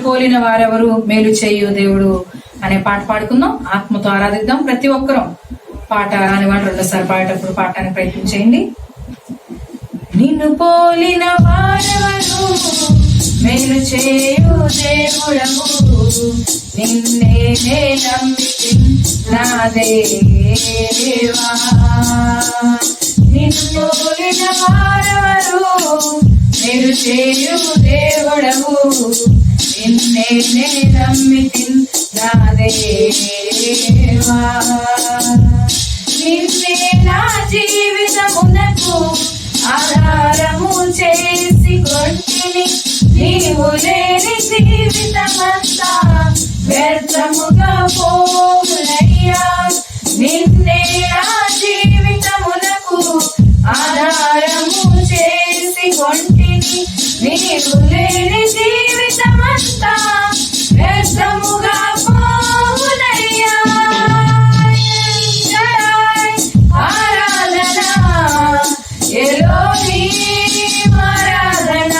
పోలిన వారెవరు, మేలు చేయు దేవుడు అనే పాట పాడుకుందాం. ఆత్మతో ఆరాధిద్దాం. ప్రతి ఒక్కరం పాట రాని వాడు రెండోసారి పాడేటప్పుడు పాడటానికి ప్రయత్నం చేయండి. నిన్ను పోలిన వారెవరు, మేలు చేయు దేవుడవు, నిన్నే నమ్మితి నా దేవా. నిన్ను పోలిన వారెవరు, మేలు చేయు దేవుడవు, నిన్నే నమ్మితి నా దేవా. నిన్నే నా జీవితమునకు ఆధారము చేసి కొంటిని, నీవు లేని జీవితమంతా వ్యర్థముగా పోవునయ్యా. నిన్నే నా జీవితమునకు ఆధారము చేసి కొంటిని, నీవు లేని జీవితమంతా వ్యర్థముగా పోవునయ్యా. ఆరాధన ఎలోహీం, ఆరాధన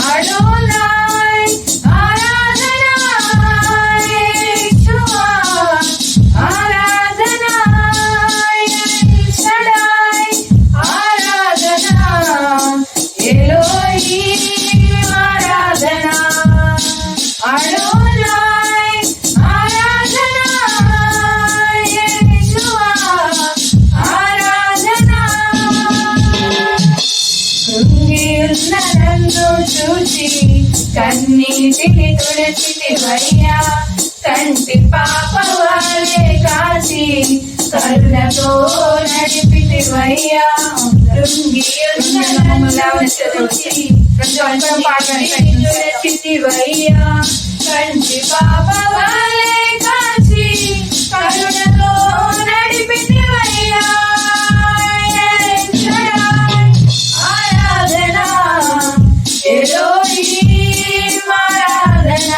అడోనాయ్, ఆరాధన యేషువా, ఆరాధన ఎల్ షడాయ్, ఆరాధన ఎలోహీం, ఆరాధన అడోనాయ్, ఆరాధన యేషువా, ఆరాధన. కృంగియున్న నన్ను చూచి కన్నీటిని తుడచితివయ్యా. కంటి పాప వాలే కాచి కరుణతో నడిపితివయ్యా. కృంగియున్న నన్ను చూచి తుడచితివయ్యా. కంటి పాప వాలే కాచి కరుణతో నడిపితివయ్యా. ఆరాధన ఎలోహీం, ఆరాధన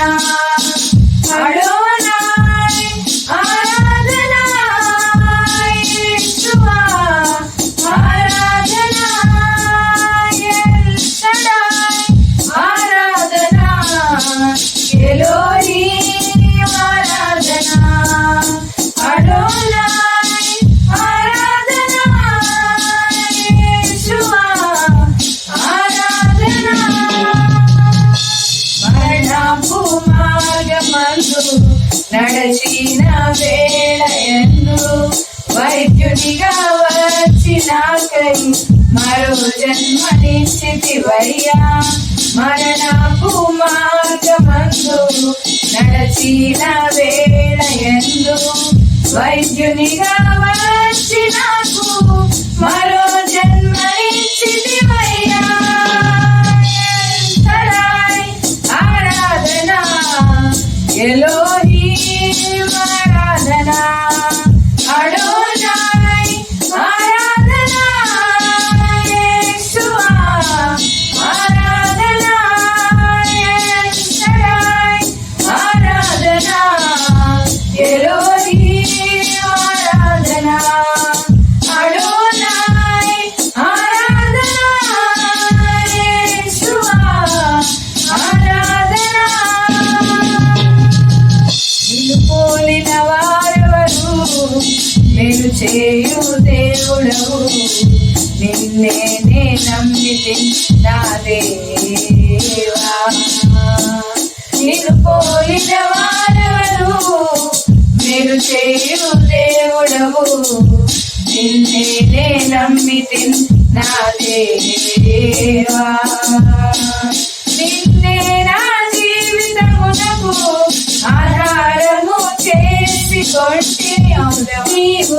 అడోనాయ్, ఆరాధన యేషువా, ఆరాధన ఎల్ షడాయ్, ఆరాధన ఎలోహీం, ఆరాధన అడోనాయ్, ఆరాధన యేషువా, ఆరాధన. మరణపు మార్గమందు నడచిన వేళయందు వైద్యునిగా వచ్చినాకై మరో జన్మనిచ్చితివయ్యా. మరణపు మార్గమందు నడచిన వేళయందు వైద్యునిగా వచ్చినాకు మరో జన్మనిచ్చితివయ్యా. ఆరాధన ఎలోహీం, ఆరాధన అడోనాయ్, ఆరాధన యేషువా, ఆరాధన ఎల్ షడాయ్, ఆరాధన ఎలోహీం, ఆరాధన అడోనాయ్, ఆరాధన యేషువా, ఆరాధన. నిన్ను పోలిన వారెవరు, మేలు చేయు దేవుడవు, నిన్నే నమ్మితి నా దేవా. నిన్ను పోలిన వారెవరు, మేలు చేయు దేవుడవు, నిన్నే నమ్మితి నా దేవా. నిన్నే నా జీవితమునకు ఆధారము చేసి కొంటిని, నీవు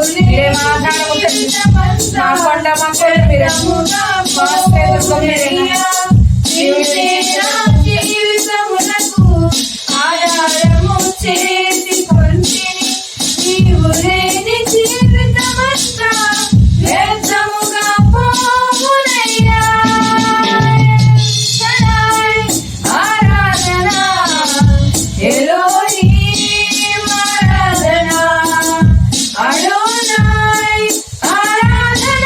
జీవితమునకు ఆధారము చేసి కొంటిని, నీవు లేని జీవితమంతా వ్యర్థముగా పోవునయ్యా. ఆరాధన ఎలోహీం, ఆరాధన అడోనాయ్, ఆరాధన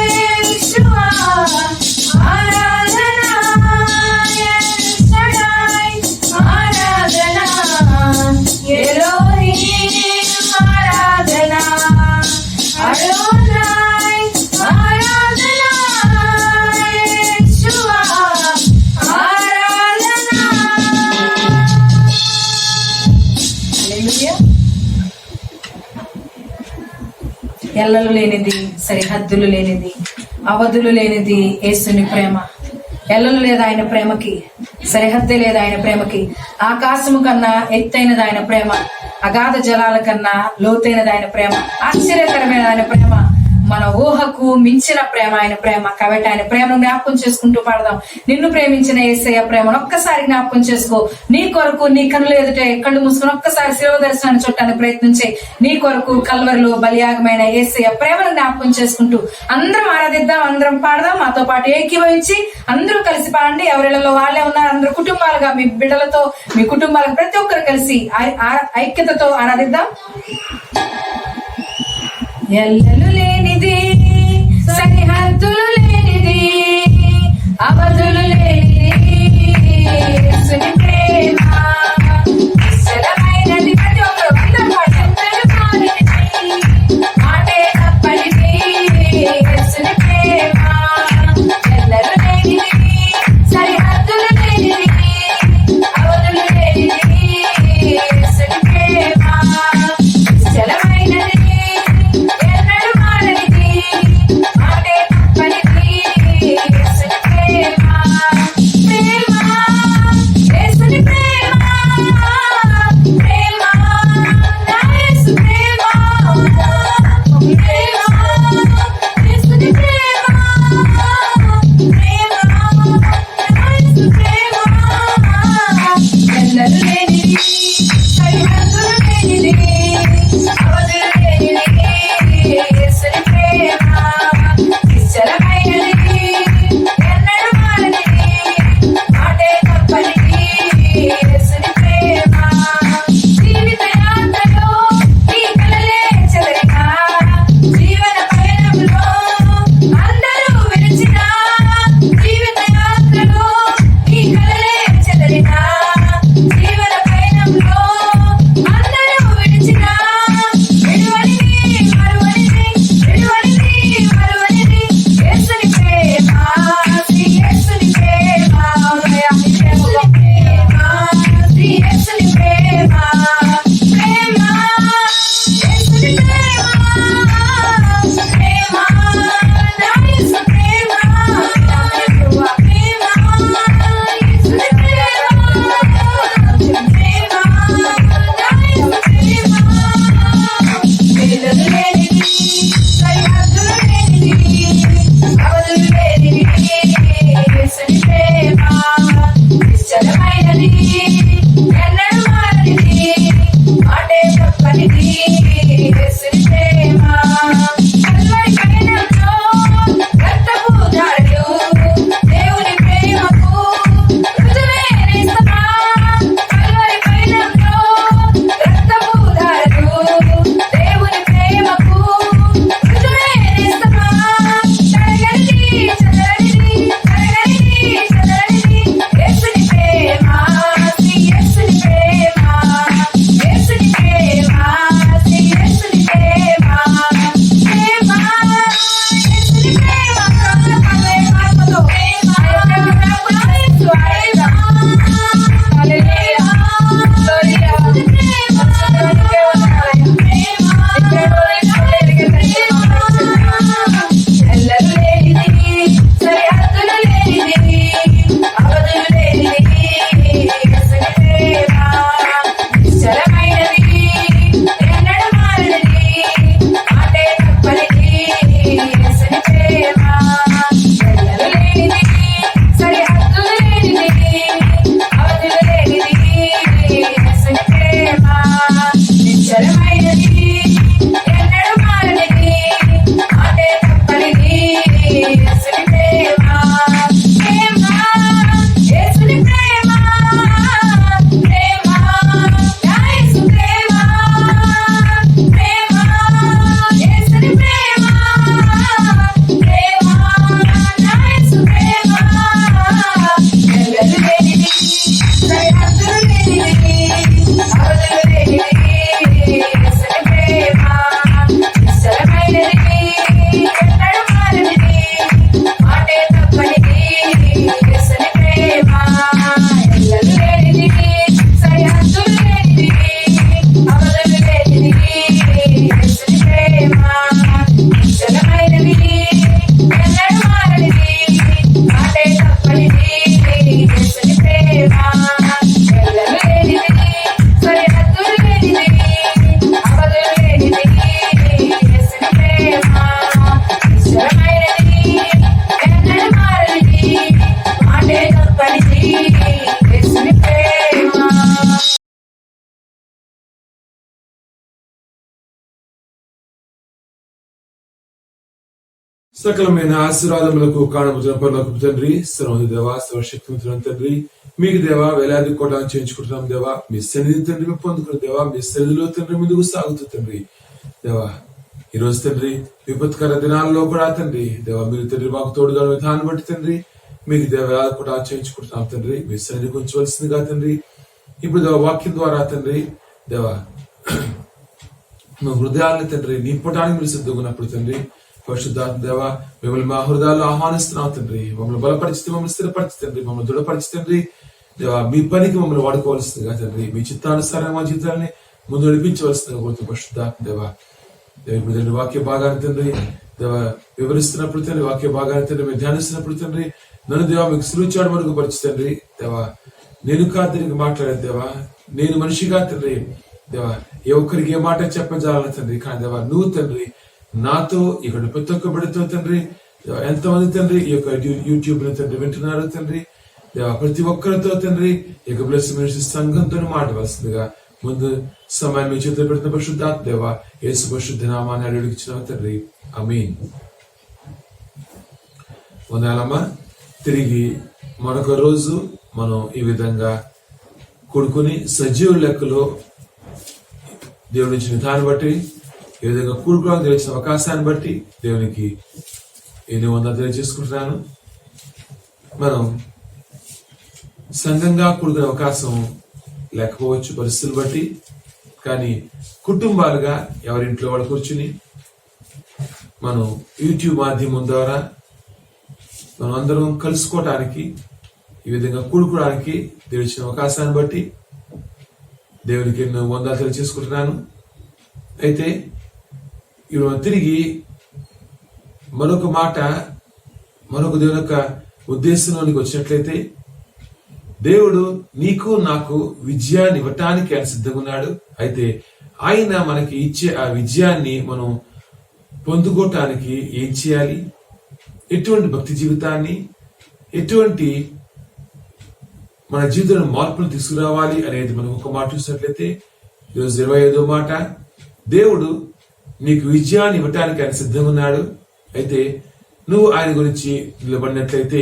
యేషువా, ఎల్లలు లేనిది, సరిహద్దులు లేనిది, అవధులు లేనిది యేసుని ప్రేమ. ఎల్లలు లేదు ఆయన ప్రేమకి, సరిహద్దే లేదు ఆయన ప్రేమకి. ఆకాశము కన్నా ఎత్తైనది ఆయన ప్రేమ, అగాధ జలాల కన్నా లోతైనది ఆయన ప్రేమ, ఆశ్చర్యకరమైన ఆయన ప్రేమ, మన ఊహకు మించిన ప్రేమ ఆయన ప్రేమ. కాబట్టి ఆయన ప్రేమను జ్ఞాపకం చేసుకుంటూ పాడదాం. నిన్ను ప్రేమించిన యేసయ్య ప్రేమను ఒక్కసారి జ్ఞాపకం చేసుకో. నీ కొరకు నీ కన్నులు ఎదుటే కళ్ళు మూసుకుని ఒక్కసారి శిలువ దర్శనాన్ని చుట్టానికి ప్రయత్నించే. నీ కొరకు కల్వరిలో బలియాగమైన యేసయ్య ప్రేమను జ్ఞాపకం చేసుకుంటూ అందరం ఆరాధిద్దాం, అందరం పాడదాం. మాతో పాటు ఏకీభవించి అందరూ కలిసి పాడండి. ఎవరిళ్లలో వాళ్ళే ఉన్నారు, అందరూ కుటుంబాలుగా మీ బిడ్డలతో, మీ కుటుంబాలకు ప్రతి ఒక్కరు కలిసి ఐక్యతతో ఆరాధిద్దాం. ఎల్లలు లేనిది, సరిహద్దులు లేనిది, అవధులు లేనిది యేసుని ప్రేమ. నిశ్చలమైనది ప్రతి ఒక్కరు అందరూ పాడండి. మాటే తప్పనిది యేసుని ప్రేమ. ఎల్లలు లేనిది, సరిహద్దులు లేనిది, అవధులు లేనిది యేసుని ప్రేమ. నిశ్చలమైనది సకలమైన ఆశీర్వాదములకు కారణమున పరలోకపు తండ్రి, సర్వోన్నత దేవా, సర్వశక్తిమంతుడైన తండ్రి, మీకు దేవా వేలాది కోటాలు చేయించుకుంటున్నాం దేవా. మీ సన్నిధి తండ్రి మేము పొందుకున్న దేవా, మీ సన్నిధిలో తండ్రి ముందుకు సాగుతూ తండ్రి దేవా. ఈ రోజు తండ్రి విపత్కర దినాల్లో కూడా తండ్రి దేవా, మీరు తండ్రి మాకు తోడుగా విధానం బట్టి తండ్రి మీకు దేవ వేలాది కోటాలు చేయించుకుంటున్నాం తండ్రి. మీ సన్నిధికి ఉంచవలసిందిగా తండ్రి. ఇప్పుడు దేవ వాక్యం ద్వారా తండ్రి దేవా మా హృదయాన్ని తండ్రి నింపడానికి మీరు సిద్ధంగా ఉన్నప్పుడు తండ్రి పరిశుద్ధాత్మ దేవ మిమ్మల్ని మా హృదయాల్లో ఆహ్వానిస్తున్నాం తండ్రి. మమ్మల్ని బలపరిచి మమ్మల్ని స్థిరపరిచి తండ్రి, మమ్మల్ని దృఢపరిచి తండ్రి దేవా, మీ పనికి మమ్మల్ని వాడుకోవాల్సిందిగా తండ్రి, మీ చిత్తానుసారంగా మా జీవితాన్ని ముందు నడిపించవలసిందిగా కోరుతూ పరిశుద్ధాత్మ దేవా. ఇప్పుడు తండ్రి వాక్య భాగాన్ని తండ్రి దేవ వివరిస్తున్నప్పుడు తండ్రి, వాక్య భాగాన్ని తండ్రి మేము ధ్యానిస్తున్నప్పుడు తండ్రి నన్ను దేవా మీకు సులుచాడు వరకు పరిచి తండ్రి దేవా. నేను కాదు మాట్లాడే దేవా, నేను మనిషిగా తండ్రి దేవా ఏ ఒక్కరికి ఏ మాట చెప్పజాలని తండ్రి, కానీ దేవా నువ్వు తండ్రి నాతో ఇక్కడ ప్రతి ఒక్క బిడ్డతో తండ్రి ఎంతమంది తండ్రి ఈ యొక్క యూట్యూబ్ ని తండ్రి వింటున్నారు తండ్రి దేవా, ప్రతి ఒక్కరితో తండ్రి ఈ యొక్క బ్లెస్ మినిస్ట్రీ సంఘంతో మాట్లాడాల్సిందిగా ముందు సమయాన్ని మీ చేతిలో పెట్టిన పరిశుద్ధాత్మ దేవా యేసు పరిశుద్ధ నామాన్ని అడిగిచ్చిన తండ్రి, ఆమేన్. వందనాలమ్మా. తిరిగి మరొక రోజు మనం ఈ విధంగా కూడుకుని సజీవ లెక్కలో దేవుని ఇచ్చిన విధాన్ని బట్టి ఏ విధంగా కూడుకోవడానికి తెలిసిన అవకాశాన్ని బట్టి దేవునికి ఎన్ని వందలు తెలియజేసుకుంటున్నాను. మనం సంఘంగా కూడుకునే అవకాశం లేకపోవచ్చు పరిస్థితులు బట్టి, కానీ కుటుంబాలుగా ఎవరింట్లో వాళ్ళు కూర్చుని మనం యూట్యూబ్ మాధ్యమం ద్వారా మనం అందరం కలుసుకోవటానికి ఈ విధంగా కూడుకోవడానికి తెలిసిన అవకాశాన్ని బట్టి దేవునికి ఎన్నో వందలు తెలియజేసుకుంటున్నాను. అయితే ఇప్పుడు తిరిగి మరొక మాట, మరొక దేవుని యొక్క ఉద్దేశంలోనికి వచ్చినట్లయితే దేవుడు నీకు నాకు విజయాన్ని ఇవ్వటానికి ఆయన సిద్ధంగా ఉన్నాడు. అయితే ఆయన మనకి ఇచ్చే ఆ విజయాన్ని మనం పొందుకోవటానికి ఏం చేయాలి, ఎటువంటి భక్తి జీవితాన్ని, ఎటువంటి మన జీవితంలో మార్పులు తీసుకురావాలి అనేది మనం ఒక మాట చూసినట్లయితే ఈరోజు 25వ మాట, దేవుడు నీకు విజయాన్ని ఇవ్వటానికి ఆయన సిద్ధంగా ఉన్నాడు. అయితే నువ్వు ఆయన గురించి నిలబడినట్లయితే,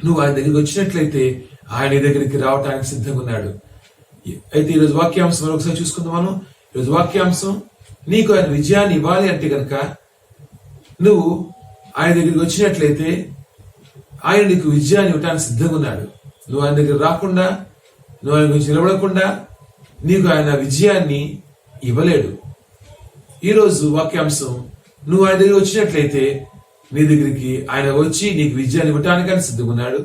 నువ్వు ఆయన దగ్గరికి వచ్చినట్లయితే ఆయన దగ్గరికి రావటానికి సిద్ధంగా ఉన్నాడు. అయితే ఈరోజు వాక్యాంశం మరొకసారి చూసుకుందాం. మనం ఈరోజు వాక్యాంశం, నీకు ఆయన విజయాన్ని ఇవ్వాలి అంటే గనక నువ్వు ఆయన దగ్గరికి వచ్చినట్లయితే ఆయన నీకు విజయాన్ని ఇవ్వటానికి సిద్ధంగా ఉన్నాడు. నువ్వు ఆయన దగ్గర రాకుండా, నువ్వు ఆయన గురించి నిలబడకుండా నీకు ఆయన విజయాన్ని ఇవ్వలేడు. ఈరోజు వాక్యాంశం, నువ్వు ఆయన దగ్గర వచ్చినట్లయితే నీ దగ్గరికి ఆయన వచ్చి నీకు విజయాన్ని ఇవ్వటానికి ఆయన సిద్ధంగా ఉన్నాడు.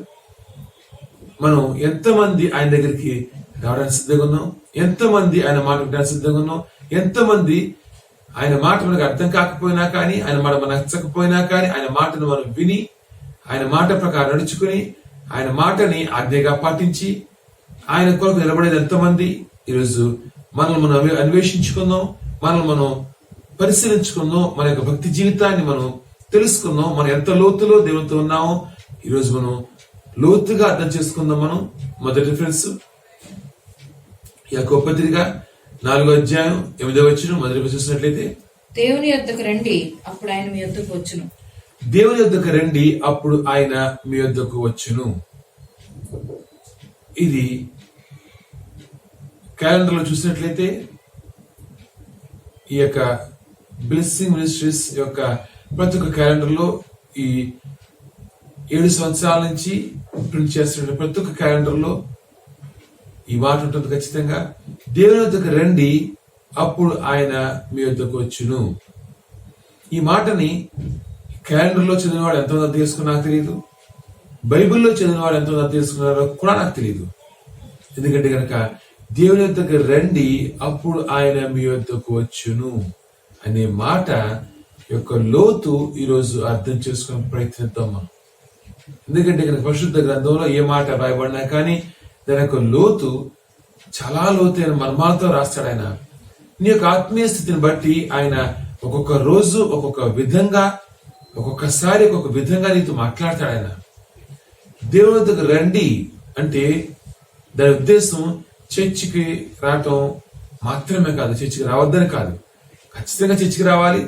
మనం ఎంతమంది ఆయన దగ్గరికి రావడానికి సిద్ధంగా ఉన్నాం, ఎంతమంది ఆయన మాట వినడానికి సిద్ధంగా ఉన్నాం, ఎంతమంది ఆయన మాట మనకు అర్థం కాకపోయినా కానీ, ఆయన మాట మనకు నచ్చకపోయినా కానీ ఆయన మాటను మనం విని ఆయన మాట ప్రకారం నడుచుకుని ఆయన మాటని ఆజ్ఞగా పాటించి ఆయన కొరకు నిలబడేది ఎంతమంది? ఈరోజు మనల్ని మనం అన్వేషించుకుందాం, మనల్ని మనం పరిశీలించుకుందాం, మన యొక్క భక్తి జీవితాన్ని మనం తెలుసుకుందాం, మనం ఎంత లోతులో దేవునితో ఉన్నామో ఈరోజు మనం లోతుగా అర్థం చేసుకుందాం. మనం మొదటి రిఫరెన్స్ యాకోబు పత్రిక 4వ అధ్యాయం 8వ వచనం మొదటి చూసినట్లయితే, దేవుని యొద్దకు రండి అప్పుడు ఆయన మీ యొద్దకు వచ్చును. దేవుని యొద్దకు రండి అప్పుడు ఆయన మీ యొద్దకు వచ్చును. ఇది క్యాలెండర్ లో చూసినట్లయితే ఈ యొక్క బ్లెస్సింగ్ మినిస్ట్రీస్ యొక్క ప్రతి ఒక్క క్యాలెండర్ లో ఈ 7 సంవత్సరాల నుంచి ప్రింట్ చేస్తున్న ప్రతి ఒక్క క్యాలెండర్ లో ఈ మాట ఉంటుంది ఖచ్చితంగా, దేవుని వద్దకు రండి అప్పుడు ఆయన మీ వద్దకు వచ్చును. ఈ మాటని క్యాలెండర్ లో చదివినవాడు ఎంతో అర్థం చేసుకున్నా నాకు తెలియదు, బైబిల్లో చదివినవాడు ఎంతో అర్థం చేసుకున్నారో కూడా నాకు తెలియదు. ఎందుకంటే కనుక దేవుని వద్దకు రండి అప్పుడు ఆయన మీ వద్దకు వచ్చును అనే మాట యొక్క లోతు ఈరోజు అర్థం చేసుకునే ప్రయత్నిద్దాం మనం. ఎందుకంటే కనుక పరిశుద్ధ గ్రంథంలో ఏ మాట రాయబడినా కానీ దాని యొక్క లోతు చాలా లోతైన మర్మాలతో రాస్తాడు ఆయన. నీ యొక్క ఆత్మీయ స్థితిని బట్టి ఆయన ఒక్కొక్క రోజు ఒక్కొక్క విధంగా, ఒక్కొక్కసారి ఒక్కొక్క విధంగా నీతో మాట్లాడతాడు ఆయన. దేవుని వద్దకు రండి అంటే దాని ఉద్దేశం చర్చికి రావటం మాత్రమే కాదు, చర్చికి రావద్దని కాదు. ఖచ్చితంగా చర్చికి రావాలి,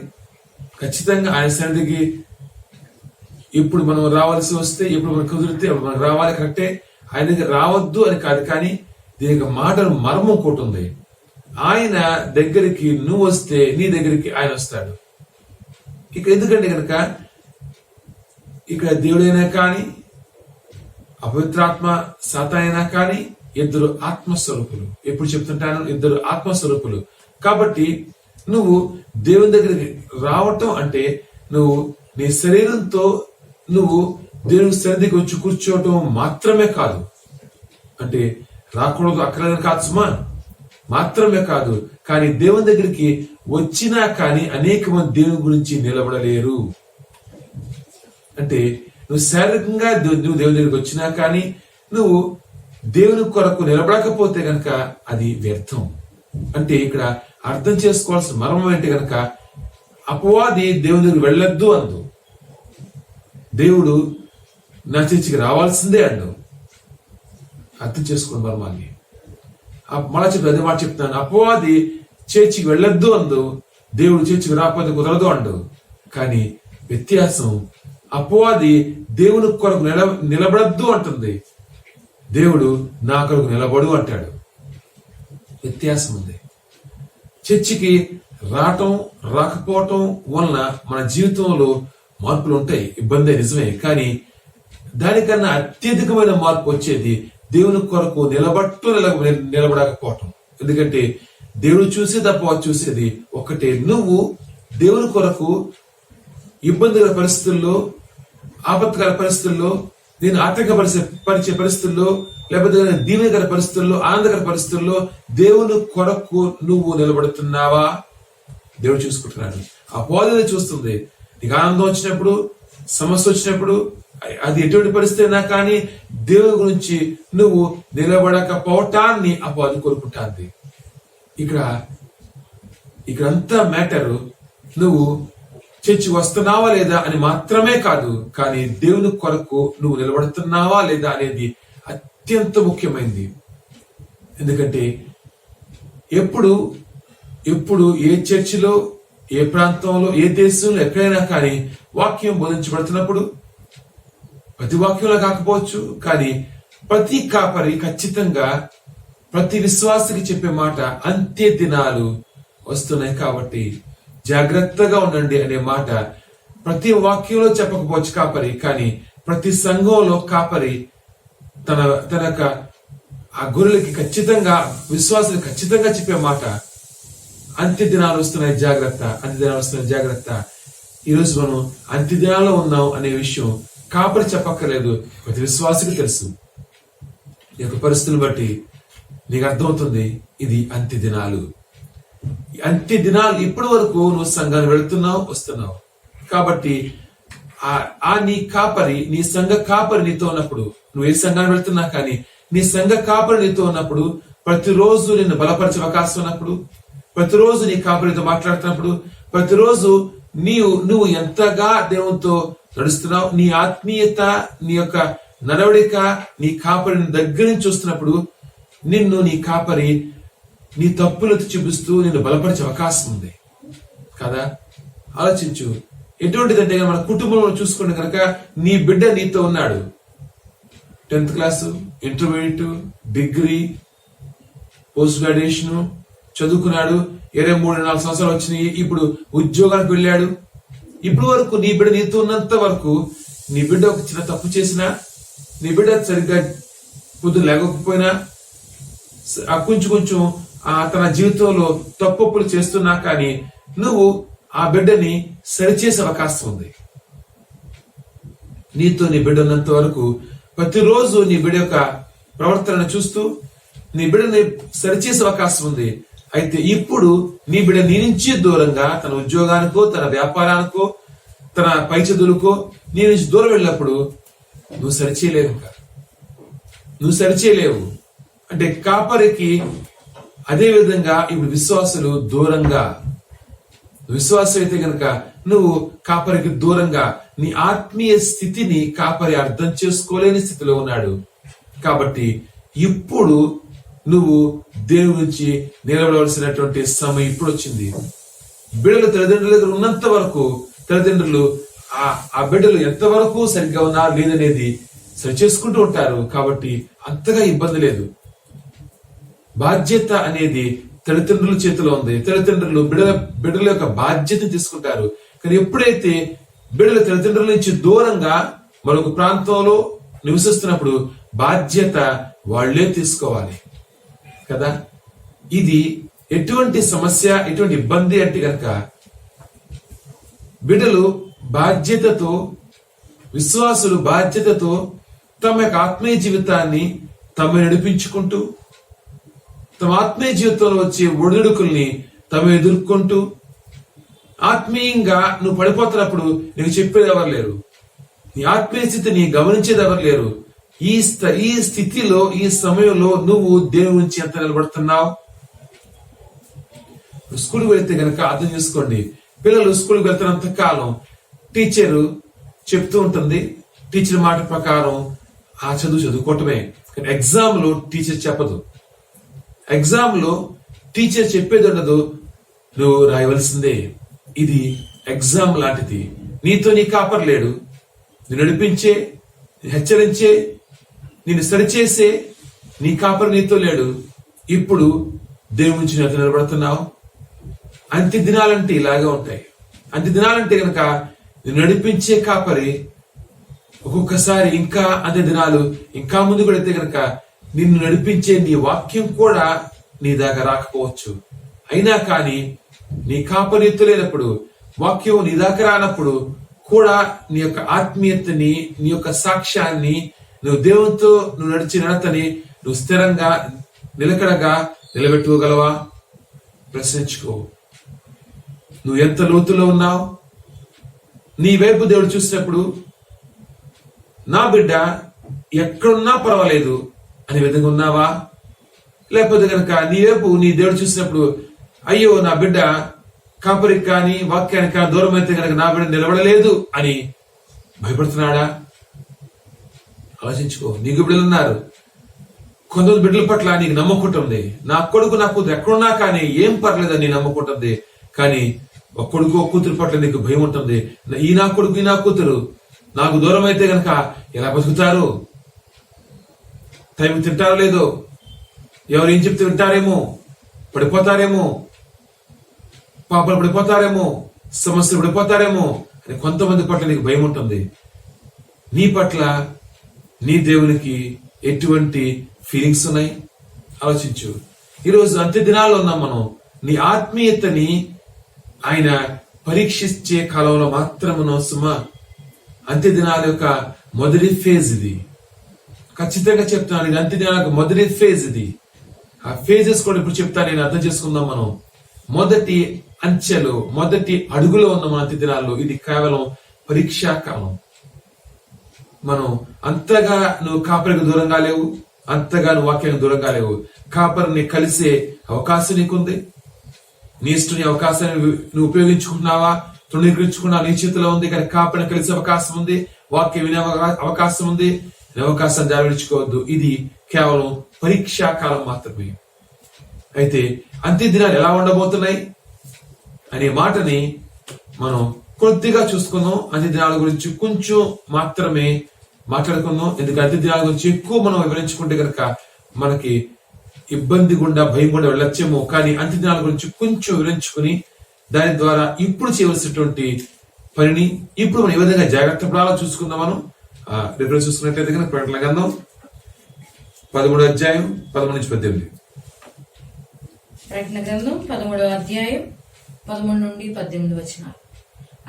ఖచ్చితంగా ఆయన సన్నిధికి ఇప్పుడు మనం రావాల్సి వస్తే, ఎప్పుడు మనకు కుదిరితే అప్పుడు మనకు రావాలి, కరెక్టే. ఆయన దగ్గర రావద్దు అని కాదు, కానీ దీనికి మాటలు మర్మం ఒకటి ఉంది. ఆయన దగ్గరికి నువ్వు వస్తే నీ దగ్గరికి ఆయన వస్తాడు. ఇక్కడ ఎందుకంటే కనుక ఇక్కడ దేవుడైనా కానీ అపవిత్రాత్మ సాతానైనా కానీ ఇద్దరు ఆత్మస్వరూపులు. ఎప్పుడు చెప్తుంటాను, ఇద్దరు ఆత్మస్వరూపులు. కాబట్టి నువ్వు దేవుని దగ్గరికి రావటం అంటే నువ్వు నీ శరీరంతో నువ్వు దేవుని సన్నిధికి వచ్చి కూర్చోవటం మాత్రమే కాదు. అంటే రాకూడదు, అక్కర్లేదని కాదు సుమా, మాత్రమే కాదు. కానీ దేవుని దగ్గరికి వచ్చినా కానీ అనేక మంది దేవుని గురించి నిలబడలేరు. అంటే నువ్వు శారీరకంగా నువ్వు దేవుని దగ్గరికి వచ్చినా కానీ నువ్వు దేవుని కొరకు నిలబడకపోతే గనక అది వ్యర్థం. అంటే ఇక్కడ అర్థం చేసుకోవాల్సిన మర్మం ఏంటి గనక, అపవాది దేవుని దగ్గరికి వెళ్ళొద్దు అందు, దేవుడు నా చర్చికి రావాల్సిందే అండు. అర్థం చేసుకోండి మర్మాన్ని. మళ్ళా చెప్పి అదే మాట చెప్తాను, అపవాది చర్చికి వెళ్ళొద్దు అందు, దేవుడు చర్చికి రాకపోతే కుదరదు అండు. కానీ వ్యత్యాసం, అపవాది దేవుని కొరకు నిలబడద్దు అంటుంది, దేవుడు నా కొరకు నిలబడు అంటాడు. వ్యత్యాసం ఉంది. చర్చికి రావటం రాకపోవటం వలన మన జీవితంలో మార్పులు ఉంటాయి, ఇబ్బంది నిజమే. కానీ దానికన్నా అత్యధికమైన మార్పు వచ్చేది దేవుని కొరకు నిలబడకపోవటం. ఎందుకంటే దేవుడు చూసేది అపవాది చూసేది ఒకటే. నువ్వు దేవుని కొరకు ఇబ్బందికర పరిస్థితుల్లో, ఆపత్కర పరిస్థితుల్లో, నేను ఆటంకపరిచే పరిస్థితుల్లో, లేకపోతే దీవెనకర పరిస్థితుల్లో, ఆనందకర పరిస్థితుల్లో దేవుని కొరకు నువ్వు నిలబడుతున్నావా? దేవుడు చూసుకుంటున్నాడు. అపవాది చూస్తుంది. నీకు ఆనందం వచ్చినప్పుడు, సమస్య వచ్చినప్పుడు, అది ఎటువంటి పరిస్థితి అయినా కానీ దేవుని గురించి నువ్వు నిలబడకపోవటాన్ని అపవాది కోరుకుంటాంది. ఇక్కడంతా మ్యాటర్ నువ్వు చర్చి వస్తున్నావా లేదా అని మాత్రమే కాదు, కానీ దేవుని కొరకు నువ్వు నిలబడుతున్నావా లేదా అనేది అత్యంత ముఖ్యమైనది. ఎందుకంటే ఎప్పుడు ఏ చర్చిలో, ఏ ప్రాంతంలో, ఏ దేశంలో, ఎక్కడైనా కానీ వాక్యం బోధించబడుతున్నప్పుడు, ప్రతి వాక్యంలో కాకపోవచ్చు కానీ ప్రతి కాపరి ఖచ్చితంగా ప్రతి విశ్వాసకి చెప్పే మాట అంత్య దినాలు వస్తున్నాయి కాబట్టి జాగ్రత్తగా ఉండండి అనే మాట ప్రతి వాక్యంలో చెప్పకపోవచ్చు కాపరి, కానీ ప్రతి సంఘంలో కాపరి తన ఆ గొర్రెలకి ఖచ్చితంగా, విశ్వాసానికి ఖచ్చితంగా చెప్పే మాట అంత్య దినాలు వస్తున్నాయి జాగ్రత్త, అంత్య దినాలు వస్తున్నాయి జాగ్రత్త. ఈరోజు మనం అంత్య దినాల్లో ఉన్నాం అనే విషయం కాపరి చెప్పక్కర్లేదు, ప్రతి విశ్వాసకి తెలుసు. ఈ యొక్క పరిస్థితులను బట్టి నీకు అర్థమవుతుంది, ఇది అంత్య దినాలు. అంత్య దినాలు ఇప్పటి వరకు నువ్వు సంఘాన్ని వెళుతున్నావు, వస్తున్నావు. కాబట్టి నీ సంఘ కాపరి నీతో ఉన్నప్పుడు, నువ్వు ఏ సంఘాన్ని వెళ్తున్నా కానీ నీ సంఘ కాపరి నీతో ఉన్నప్పుడు, ప్రతిరోజు నిన్ను బలపరిచే అవకాశం ఉన్నప్పుడు, ప్రతిరోజు నీ కాపరితో మాట్లాడుతున్నప్పుడు, ప్రతిరోజు నువ్వు ఎంతగా దేవునితో నడుస్తున్నావు, నీ ఆత్మీయత, నీ యొక్క నడవడిక నీ కాపరిని దగ్గర నుంచి చూస్తున్నప్పుడు నీ కాపరి నీ తప్పులతో చూపిస్తూ నిన్ను బలపరిచే అవకాశం ఉంది కదా. ఆలోచించు. ఎటువంటిదంటే మన కుటుంబంలో చూసుకుంటే కనుక నీ బిడ్డ నీతో ఉన్నాడు, 10th class, intermediate, degree, post graduation చదువుకున్నాడు, 23-24 సంవత్సరాలు వచ్చినాయి, ఇప్పుడు ఉద్యోగానికి వెళ్ళాడు. ఇప్పటి వరకు నీ బిడ్డ నీతో ఉన్నంత వరకు నీ బిడ్డ ఒక చిన్న తప్పు చేసినా, నీ బిడ్డ సరిగ్గా పొద్దున లేకపోయినా, కొంచెం తన జీవితంలో తప్పులు చేస్తున్నా కానీ నువ్వు ఆ బిడ్డని సరిచేసే అవకాశం ఉంది. నీతో నీ బిడ్డ ఉన్నంత వరకు ప్రతిరోజు నీ బిడ్డ యొక్క ప్రవర్తనను చూస్తూ నీ బిడ్డని సరిచేసే అవకాశం ఉంది. అయితే ఇప్పుడు నీ బిడ్డ నీ నుంచి దూరంగా తన ఉద్యోగానికో, తన వ్యాపారానికో, తన పై చదువులకో నీ నుంచి దూరం వెళ్ళినప్పుడు నువ్వు సరిచేయలేవు. అంటే కాపరికి అదే విధంగా ఇప్పుడు విశ్వాసులు దూరంగా, విశ్వాసం అయితే కనుక నువ్వు కాపరికి దూరంగా, నీ ఆత్మీయ స్థితిని కాపరి అర్థం చేసుకోలేని స్థితిలో ఉన్నాడు. కాబట్టి ఇప్పుడు నువ్వు దేవుని నుంచి నిలబడవలసినటువంటి సమయం ఇప్పుడు వచ్చింది. బిడ్డలు తల్లిదండ్రుల దగ్గర ఉన్నంత వరకు తల్లిదండ్రులు ఆ బిడ్డలు ఎంతవరకు సరిగ్గా ఉన్నారు లేదనేది సరి చేసుకుంటూ ఉంటారు. కాబట్టి అంతగా ఇబ్బంది లేదు. బాధ్యత అనేది తల్లిదండ్రుల చేతిలో ఉంది. తల్లిదండ్రులు బిడ్డల యొక్క బాధ్యత తీసుకుంటారు. కానీ ఎప్పుడైతే బిడ్డల తల్లిదండ్రుల నుంచి దూరంగా మరొక ప్రాంతంలో నివసిస్తున్నప్పుడు బాధ్యత వాళ్లే తీసుకోవాలి కదా. ఇది ఎటువంటి సమస్య, ఎటువంటి ఇబ్బంది అంటే గనక బిడ్డలు బాధ్యతతో, విశ్వాసులు బాధ్యతతో తమ యొక్క ఆత్మీయ జీవితాన్ని తమ నడిపించుకుంటూ, తమ ఆత్మీయ జీవితంలో వచ్చే ఒడిదుడుకుల్ని తమ ఎదుర్కొంటూ, ఆత్మీయంగా నువ్వు పడిపోతున్నప్పుడు నీకు చెప్పేది ఎవరు లేరు, నీ ఆత్మీయ స్థితిని గమనించేది ఎవరు లేరు. ఈ స్థితిలో, ఈ సమయంలో నువ్వు దేవుని నుంచి ఎంత నిలబడుతున్నావు? స్కూల్కి వెళితే గనక అర్థం చేసుకోండి. పిల్లలు స్కూల్కి వెళ్తున్నంత కాలం టీచరు చెప్తూ ఉంటుంది. టీచర్ మాట ప్రకారం ఆ చదువుకోవటమే. కానీ ఎగ్జామ్ లో టీచర్ చెప్పదు. ఎగ్జామ్ లో టీచర్ చెప్పేది ఉండదు, నువ్వు రాయవలసిందే. ఇది ఎగ్జామ్ లాంటిది. నీతో నీ కాపర్ లేడు. నేను నడిపించే, హెచ్చరించే, నేను సరిచేసే నీ కాపర్ నీతో లేడు. ఇప్పుడు దేవుని నుంచి నేత నిలబడుతున్నావు. అంత్య దినాలంటే ఇలాగే ఉంటాయి. అంత్య దినాలంటే గనక నేను నడిపించే కాపరి ఒక్కొక్కసారి ఇంకా అంత్య దినాలు ఇంకా ముందు కూడా అయితే గనక నిన్ను నడిపించే నీ వాక్యం కూడా నీ దాకా రాకపోవచ్చు. అయినా కానీ నీ కాపరితో లేనప్పుడు, వాక్యం నీ దాకా రానప్పుడు కూడా నీ యొక్క ఆత్మీయతని, నీ యొక్క సాక్ష్యాన్ని, నువ్వు దేవునితో నువ్వు నడిచి నడతని నువ్వు స్థిరంగా, నిలకడగా నిలబెట్టుకోగలవా? ప్రశ్నించుకో. నువ్వు ఎంత లోతులో ఉన్నావు? నీ వైపు దేవుడు చూసినప్పుడు నా బిడ్డ ఎక్కడున్నా పర్వాలేదు అనే విధంగా ఉన్నావా? లేకపోతే కనుక నీ వైపు నీ దేవుడు చూసినప్పుడు అయ్యో నా బిడ్డ కాపరికి కానీ వాక్యానికి కానీ దూరం అయితే కనుక నా బిడ్డ నిలబడలేదు అని భయపడుతున్నాడా? ఆలోచించుకో. నీకు బిడ్డలు ఉన్నారు. కొంతమంది బిడ్డల పట్ల నీకు నమ్మకుంటుంది. నా కొడుకు నా కూతురు ఎక్కడున్నా కానీ ఏం పర్లేదని నీ నమ్మకుంటుంది. కానీ ఒక కొడుకు ఒక కూతురు పట్ల నీకు భయం ఉంటుంది. ఈ నా కొడుకు ఈ నా కూతురు నాకు దూరం అయితే గనక ఎలా బతుకుతారు? టైం తింటారో లేదో, ఎవరు ఏం చెప్తే వింటారేమో, పడిపోతారేమో, పాపలు పడిపోతారేమో, సమస్యలు పడిపోతారేమో అని కొంతమంది పట్ల నీకు భయం ఉంటుంది. నీ పట్ల నీ దేవునికి ఎటువంటి ఫీలింగ్స్ ఉన్నాయి? ఆలోచించు. ఈరోజు అంత్య దినాల్లో ఉన్నాం మనం. నీ ఆత్మీయతని ఆయన పరీక్షించే కాలంలో మాత్రమును సుమా. అంత్య దినాల యొక్క మొదటి ఫేజ్ ఇది. ఖచ్చితంగా చెప్తాను, ఇది అంత్య దినాల యొక్క మొదటి ఫేజ్ ఇది. ఆ ఫేజెస్ కూడా ఇప్పుడు చెప్తాను, నేను అర్థం చేసుకుందాం. మనం మొదటి అంచెలు, మొదటి అడుగులో ఉన్న మన అంత్య దినాల్లో ఇది కేవలం పరీక్షా కాలం. మనం అంతగా నువ్వు కాపరికి దూరంగా లేవు, అంతగా నువ్వు వాక్యానికి దూరంగా లేవు. కాపరిని కలిసే అవకాశం నీకుంది. నీ ఇష్టం అవకాశాన్ని నువ్వు ఉపయోగించుకుంటున్నావా, తృణీకరించుకున్నావా, నీ చేతిలో ఉంది. కానీ కాపరిని కలిసే అవకాశం ఉంది, వాక్యం వినే అవకాశం ఉంది. అవకాశాన్ని జాగ్రత్తుకోవద్దు. ఇది కేవలం పరీక్షా కాలం మాత్రమే. అయితే అంత్య దినాలు ఎలా ఉండబోతున్నాయి అనే మాటని మనం కొద్దిగా చూసుకుందాం. అంత్య దినాల గురించి కొంచెం మాత్రమే మాట్లాడుకుందాం. ఎందుకంటే అంత్య దినాల గురించి ఎక్కువ మనం వివరించుకుంటే కనుక మనకి ఇబ్బంది గుండా, భయం గుండా వెళ్ళొచ్చేమో. కానీ అంత్య దినాల గురించి కొంచెం వివరించుకుని దాని ద్వారా ఇప్పుడు చేయవలసినటువంటి పనిని ఇప్పుడు మనం ఏ విధంగా జాగ్రత్త పడాలో చూసుకుందాం. మనం రిఫరెన్స్ చూసుకున్నట్లయితే కనుక ప్రకటన గ్రంథం 13వ అధ్యాయం 11 నుంచి 18. ప్రకటన గ్రంథం 13వ అధ్యాయం 11 నుండి 18 వచనాలు.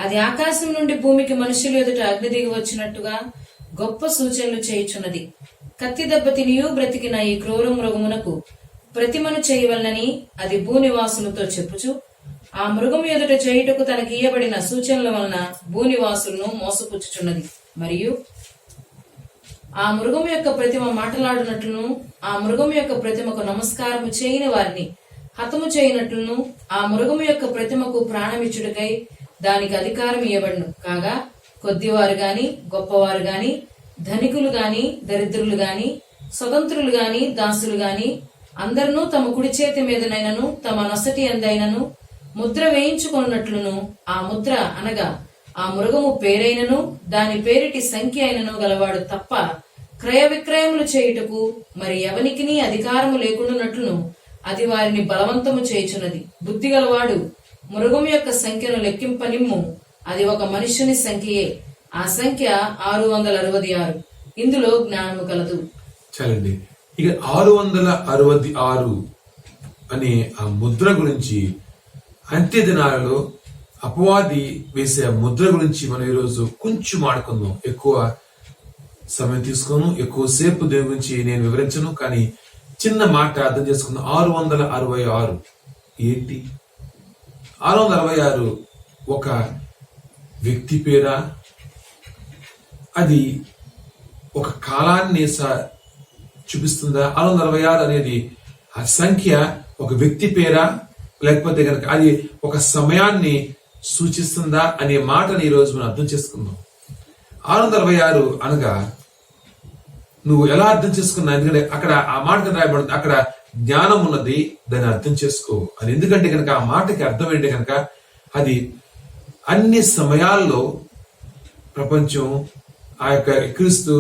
అది ఆకాశం నుండి భూమికి మనుషులు ఎదుట అగ్ని దిగి వచ్చినట్టుగా గొప్ప సూచనలు చేయుచున్నది. కత్తి దెబ్బ తినియు బ్రతికిన ఈ క్రూర మృగమునకు ప్రతిమను చేయవలనని అది భూనివాసులతో చెప్పుచు ఆ మృగము ఎదుట చేయుటకు తనకి ఇయ్యబడిన సూచనల వలన భూనివాసులను మోసపుచ్చుచున్నది. మరియు ఆ మృగము యొక్క ప్రతిమ మాట్లాడునట్లును, ఆ మృగము యొక్క ప్రతిమకు నమస్కారము చేయని వారిని హతము చేయనట్లును, ఆ మృగము యొక్క ప్రతిమకు ప్రాణమిచ్చుటకై దానికి అధికారం ఇవ్వబడును. కాగా కొద్దివారు గాని, గొప్పవారు గాని, ధనికులు గాని, దరిద్రులు గాని, స్వతంత్రులు గాని, దాసులు గాని అందరినూ తమ కుడి చేతి మీదనైనను తమ నొసటి అందైనను ముద్ర వేయించుకున్నట్లును, ఆ ముద్ర అనగా ఆ మృగము పేరైనను దాని పేరిటి సంఖ్య అయినను గలవాడు తప్ప క్రయ విక్రయములు చేయుటకు మరి ఎవనికిని అధికారము లేకుండానట్లును అది వారిని బలవంతము చేయుచున్నది. బుద్ధి గలవాడు మృగము యొక్క సంఖ్యను లెక్కింపనిమ్ము, అది ఒక మనుష్యుని సంఖ్యయే, ఆ సంఖ్య 666. ఇందులో జ్ఞానము కలదు. చాలండి. ఇక 666 అనే ఆ ముద్ర గురించి, అంత్య దినాలలో అపవాది వేసే ముద్ర గురించి మనం ఈరోజు కొంచెం ఆడుకుందాం. ఎక్కువ సమయం తీసుకోను, ఎక్కువసేపు దీని గురించి నేను వివరించను, కానీ చిన్న మాట అర్థం చేసుకుందాం. 666 ఏంటి? 666 ఒక వ్యక్తి పేరా? అది ఒక కాలాన్ని చూపిస్తుందా? 666 అనేది ఆ సంఖ్య ఒక వ్యక్తి పేరా, లేకపోతే కనుక అది ఒక సమయాన్ని సూచిస్తుందా అనే మాటని ఈరోజు మనం అర్థం చేసుకుందాం. 666 అనగా నువ్వు ఎలా అర్థం చేసుకున్నా, ఎందుకంటే అక్కడ ఆ మాట రాయబడింది, అక్కడ జ్ఞానం ఉన్నది, దాన్ని అర్థం చేసుకో అని. ఎందుకంటే కనుక ఆ మాటకి అర్థం ఏంటి కనుక అది అన్ని సమయాల్లో ప్రపంచం ఆ యొక్క క్రీస్తు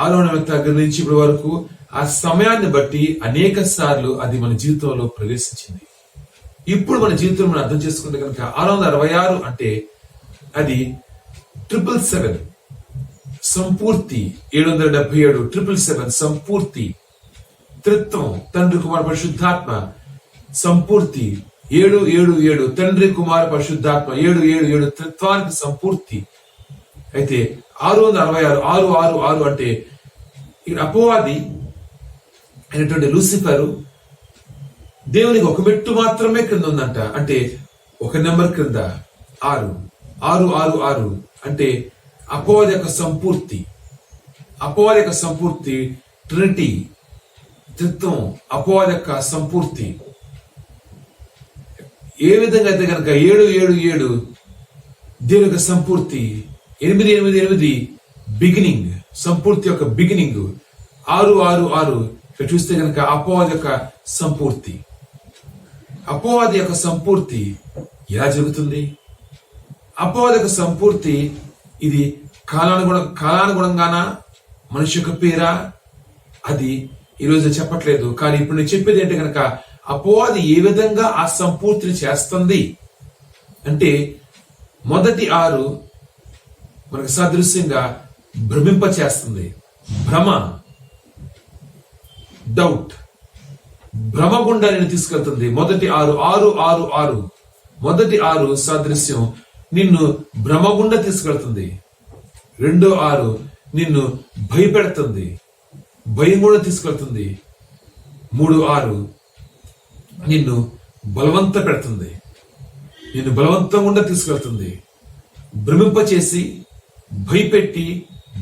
ఆలోచన దగ్గర నుంచి ఇప్పటి వరకు ఆ సమయాన్ని బట్టి అనేక సార్లు అది మన జీవితంలో ప్రవేశించింది. ఇప్పుడు మన జీవితంలో మనం అర్థం చేసుకుంటే కనుక 666 అంటే అది 777 సంపూర్తి, 777 777 సంపూర్తి, త్రిత్వం తండ్రి కుమార పరిశుద్ధాత్మ సంపూర్తి, 777 తండ్రి కుమార పరిశుద్ధాత్మ, 777 త్రిత్వానికి సంపూర్తి. అయితే 666 666 అంటే ఇక్కడ అపవాది అయినటువంటి లూసిఫర్ దేవునికి ఒక మెట్టు మాత్రమే క్రింద ఉందంట. అంటే ఒక నెంబర్ క్రింద 666 అంటే అపవాది యొక్క సంపూర్తి. అపవాది యొక్క సంపూర్తి ట్రినిటీ, త్రిత్వం, అపవాది యొక్క సంపూర్తి. ఏ విధంగా అయితే కనుక 777 దేవుని యొక్క సంపూర్తి, 888 బిగినింగ్, సంపూర్తి యొక్క బిగినింగ్, 666 ఇక్కడ చూస్తే కనుక అపవాది యొక్క సంపూర్తి. అపవాది యొక్క సంపూర్తి ఎలా జరుగుతుంది? అపవాది యొక్క సంపూర్తి ఇది కాలానుగుణంగానా, మనిషి యొక్క పేరా? అది ఈరోజు చెప్పట్లేదు. కానీ ఇప్పుడు నేను చెప్పేది ఏంటి కనుక అపవాది ఏ విధంగా ఆ సంపూర్తిని చేస్తుంది అంటే, మొదటి 6 మనకు సాదృశ్యంగా భ్రమింప చేస్తుంది. భ్రమ, డౌట్, భ్రమ గుండా నేను తీసుకెళ్తుంది. మొదటి 6 మొదటి 6 సాదృశ్యం నిన్ను భ్రమ గుండా తీసుకెళ్తుంది. రెండో 6 నిన్ను భయపెడుతుంది, భయం కూడా తీసుకెళ్తుంది. 3 నిన్ను బలవంత పెడుతుంది, నిన్ను బలవంతం గుండా తీసుకెళ్తుంది. భ్రమింప చేసి, భయపెట్టి,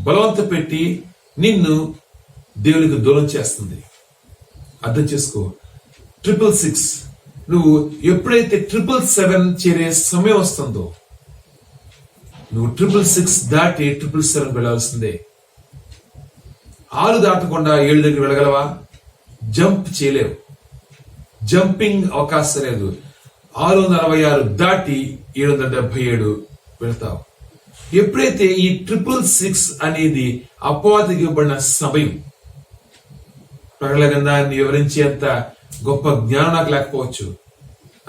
బలవంత పెట్టి నిన్ను దేవునికి దూరం చేస్తుంది. అర్థం చేసుకో. 666 నువ్వు ఎప్పుడైతే 777 చేరే సమయం వస్తుందో, నువ్వు 666 దాటి 777 వెళ్ళాల్సిందే. 6 దాటకుండా 7 దగ్గర వెళ్ళగలవా? జంప్ చేయలేవు, జంపింగ్ అవకాశం లేదు. 666 దాటి 777 వెళ్తావు. ఎప్పుడైతే ఈ 666 అనేది అపవాదికి ఇవ్వబడిన సమయం, ప్రకటన గ్రంథాన్ని వివరించేంత గొప్ప జ్ఞానం నాకు లేకపోవచ్చు,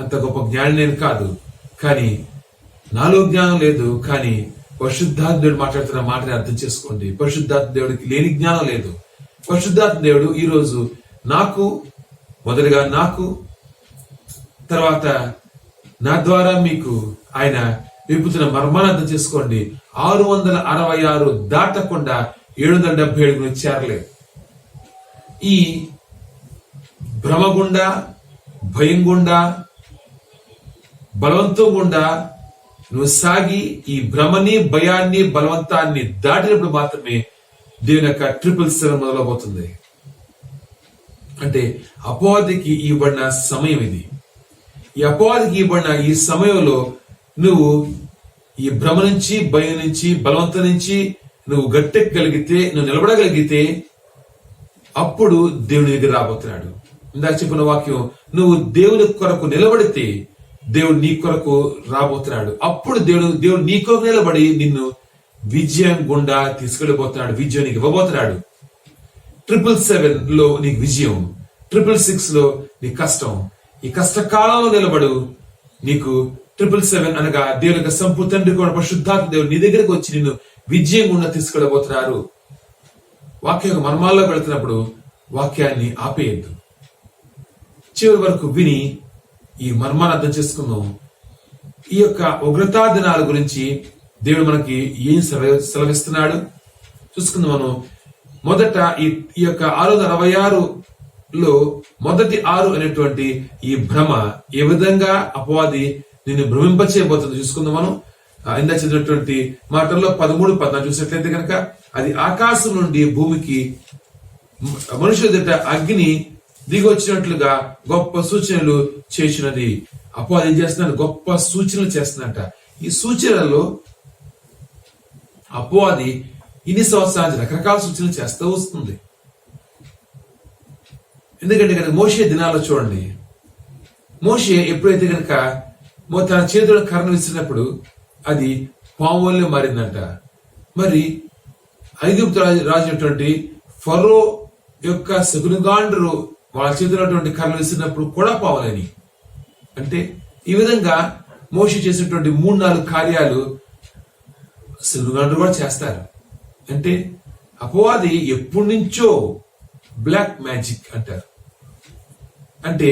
అంత గొప్ప జ్ఞానం నేను కాదు, కానీ నాలో జ్ఞానం లేదు. కానీ పరిశుద్ధాత్మ దేవుడు మాట్లాడుతున్న మాటని అర్థం చేసుకోండి. పరిశుద్ధాత్మ దేవుడికి లేని జ్ఞానం లేదు. పరిశుద్ధాత్మ దేవుడు ఈరోజు మొదలుగా నాకు, తర్వాత నా ద్వారా మీకు ఆయన విప్పుతున్న మర్మాన్ని అర్థం చేసుకోండి. 666 దాటకుండా 777 చేరలేదు. ఈ భ్రమ గుండా, భయం గుండా, బలవంతం గుండా నువ్వు సాగి ఈ భ్రమని, భయాన్ని, బలవంతాన్ని దాటినప్పుడు మాత్రమే దేవుని యొక్క 777 మొదలవుతుంది. అంటే అపవాదికి ఇవ్వబడిన సమయం ఇది. ఈ అపవాదికి ఇవ్వబడిన ఈ సమయంలో నువ్వు ఈ భ్రమ నుంచి, భయం నుంచి, బలవంతం నుంచి నువ్వు గట్టెక్కగలిగితే, నువ్వు నిలబడగలిగితే అప్పుడు దేవుని దగ్గర రాబోతున్నాడు. ఇందాక చెప్పిన వాక్యం, నువ్వు దేవుని కొరకు నిలబడితే దేవుడు నీ కొరకు రాబోతున్నాడు. అప్పుడు దేవుడు నీ కొరకు నిలబడి నిన్ను విజయం గుండా తీసుకెళ్ళిపోతున్నాడు, విజయం నీకు ఇవ్వబోతున్నాడు. 777 లో నీకు విజయం, 666 లో నీ కష్టం. ఈ కష్టకాలంలో నిలబడు. నీకు 777 అనగా దేవుని యొక్క సంపూర్ణ తండ్రి కూడా పరిశుద్ధాత్మ దేవుడు నీ దగ్గరకు వచ్చి నిన్ను విజయం గుండా తీసుకెళ్ళబోతున్నారు. వాక్యం మర్మాల్లో వెళుతున్నప్పుడు వాక్యాన్ని ఆపేయద్దు, చివరి వరకు విని ఈ మర్మాన్ని అర్థం చేసుకుందాం. ఈ యొక్క ఉగ్రతా దినాల గురించి దేవుడు మనకి ఏం సెలవిస్తున్నాడు చూసుకుందాం. మనం మొదట ఈ యొక్క 666లో మొదటి 6 అనేటువంటి ఈ భ్రమ ఏ విధంగా అపవాది నిన్ను భ్రమింపచేయబోతుంది చూసుకుందాం. మనం ఇందా చదివినటువంటి మాటల్లో 13-14 చూసినట్లయితే కనుక అది ఆకాశం నుండి భూమికి మనుషుల ఎదుట అగ్ని దిగి వచ్చినట్లుగా గొప్ప సూచనలు చేసినది. అపవాది ఏం చేస్తున్నాడు? గొప్ప సూచనలు చేస్తున్నట. ఈ సూచనలలో అపవాది ఇన్ని సంవత్సరాలు రకరకాల సూచనలు చేస్తూ వస్తుంది. ఎందుకంటే కనుక మోషే దినాల్లో చూడండి, మోషే ఎప్పుడైతే కనుక తన చేతుల కర్ర విసిరినప్పుడు అది పాము వల్లే మారిందంట. మరి ఐగుప్తు రాజు అయినటువంటి ఫరో యొక్క శకునగాండ్రు వాళ్ళ చేతులు కర్రలు విసిరినప్పుడు కూడా పావులని. అంటే ఈ విధంగా మోషే చేసినటువంటి 3-4 కార్యాలు శకునగాండ్రు కూడా చేస్తారు. అంటే అపవాది ఎప్పటి నుంచో బ్లాక్ మ్యాజిక్ అంటారు. అంటే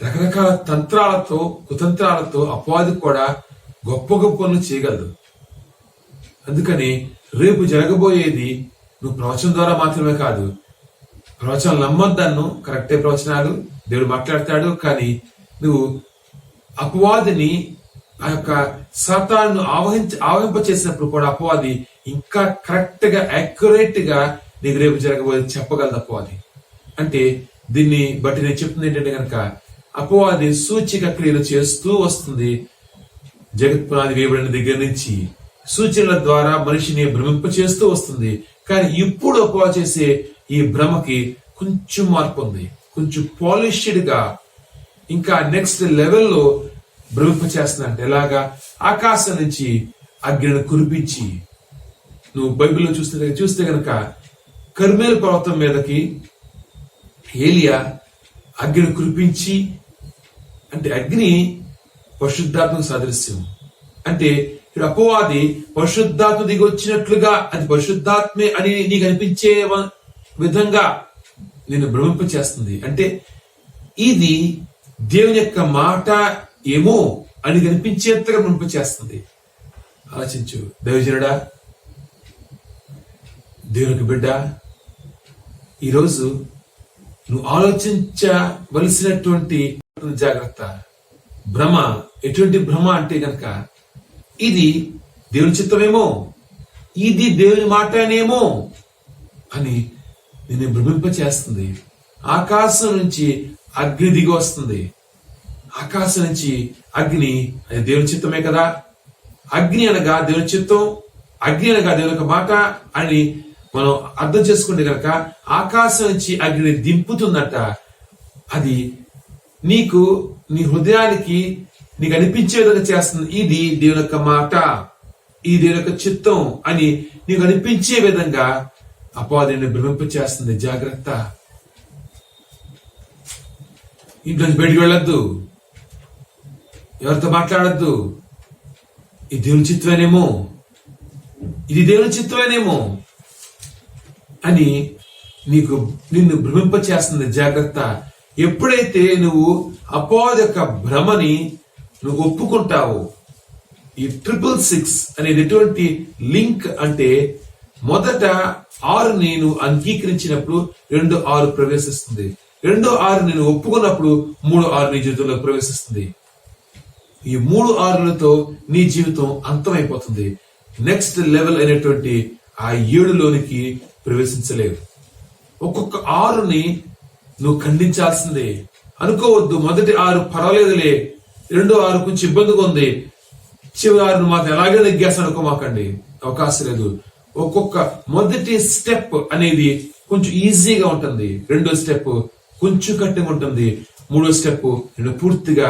రకరకాల తంత్రాలతో కుతంత్రాలతో అపవాది కూడా గొప్ప గొప్ప పనులు చేయగలదు. అందుకని రేపు జరగబోయేది నువ్వు ప్రవచనం ద్వారా మాత్రమే కాదు. ప్రవచనాలు నమ్మొద్దన్ను, కరెక్టే ప్రవచనాలు దేవుడు మాట్లాడతాడు. కానీ నువ్వు అపవాదిని ఆ యొక్క సాతాను ఆవహింప చేసినప్పుడు కూడా అపవాది ఇంకా కరెక్ట్ గా యాక్యురేట్ గా నీకు రేపు జరగబోయేది చెప్పగలదు అపవాది. అంటే దీన్ని బట్టి నేను చెప్తుంది ఏంటంటే కనుక అపవాది సూచిక క్రియలు చేస్తూ వస్తుంది. జగత్పునాది వేయబడిన దగ్గర నుంచి సూచనల ద్వారా మనిషిని భ్రమింప చేస్తూ వస్తుంది. కానీ ఇప్పుడు అపవాది చేసే ఈ భ్రమకి కొంచెం మార్పు ఉంది. కొంచెం పాలిష్డ్ గా ఇంకా నెక్స్ట్ లెవెల్లో భ్రమింప చేస్తుందంటే ఎలాగా? ఆకాశం నుంచి అగ్నిని కురిపించి, నువ్వు బైబిల్లో చూస్తే గనక కర్మేలు పర్వతం మీదకి ఏలియా అగ్నిని కురిపించి, అంటే అగ్ని పరిశుద్ధాత్మకు సాదృశ్యం. అంటే ఇప్పుడు అపవాది పరిశుద్ధాత్మ దిగి వచ్చినట్లుగా అది పరిశుద్ధాత్మే అని నీకు అనిపించే విధంగా నేను భ్రమింప చేస్తుంది. అంటే ఇది దేవుని యొక్క మాట ఏమో అని కనిపించేంతగా భ్రమింప చేస్తుంది. ఆలోచించు దైవజనుడా, దేవునికి బిడ్డ, ఈరోజు నువ్వు ఆలోచించవలసినటువంటి జాగ్రత్త. భ్రమ ఎటువంటి భ్రమ అంటే గనక ఇది దేవుని చిత్తమేమో, ఇది దేవుని మాటనేమో అని నిన్ను భ్రమింప చేస్తుంది. ఆకాశం నుంచి అగ్ని దిగి వస్తుంది. ఆకాశం నుంచి అగ్ని, అది దేవుని చిత్తమే కదా. అగ్ని అనగా దేవుని చిత్తం, అగ్ని అనగా దేవుని యొక్క మాట అని మనం అర్థం చేసుకుంటే కనుక ఆకాశం నుంచి అగ్ని దింపుతుందట. అది నీకు నీ హృదయానికి నీకు అనిపించే విధంగా చేస్తుంది. ఇది దేవుని యొక్క మాట, ఈ దేవుని యొక్క చిత్తం అని నీకు అనిపించే విధంగా అపవాదిని భ్రమింప చేస్తుంది. జాగ్రత్త. ఇంట్లో బయటికి వెళ్ళొద్దు, ఎవరితో మాట్లాడద్దు. ఇది దేవుని చిత్రమేనేమో, ఇది దేవుని చిత్రమేనేమో అని నిన్ను భ్రమింప చేస్తుంది. జాగ్రత్త. ఎప్పుడైతే నువ్వు అపవాది యొక్క భ్రమని నువ్వు ఒప్పుకుంటావో, ఈ 666 అనేది ఎటువంటి లింక్ అంటే మొదట 6ని నువ్వు అంగీకరించినప్పుడు 2-6 ప్రవేశిస్తుంది. 2-6 నేను ఒప్పుకున్నప్పుడు 3-6 నీ జీవితంలో ప్రవేశిస్తుంది. ఈ 3-6లతో నీ జీవితం అంతమైపోతుంది. నెక్స్ట్ లెవెల్ అయినటువంటి ఆ 7లోనికి ప్రవేశించలేవు. ఒక్కొక్క 6ని నువ్వు ఖండించాల్సిందే. అనుకోవద్దు మొదటి 6 పర్వాలేదులే, 2-6 కొంచెం ఇబ్బందిగా ఉంది, చివరి 6 మాత్రం ఎలాగే నెగ్గేస్తాను అనుకోమాకండి. అవకాశం లేదు. ఒక్కొక్క మొదటి స్టెప్ అనేది కొంచెం ఈజీగా ఉంటుంది, 2వ స్టెప్ కొంచెం కఠినంగా ఉంటుంది, 3వ స్టెప్ నేను పూర్తిగా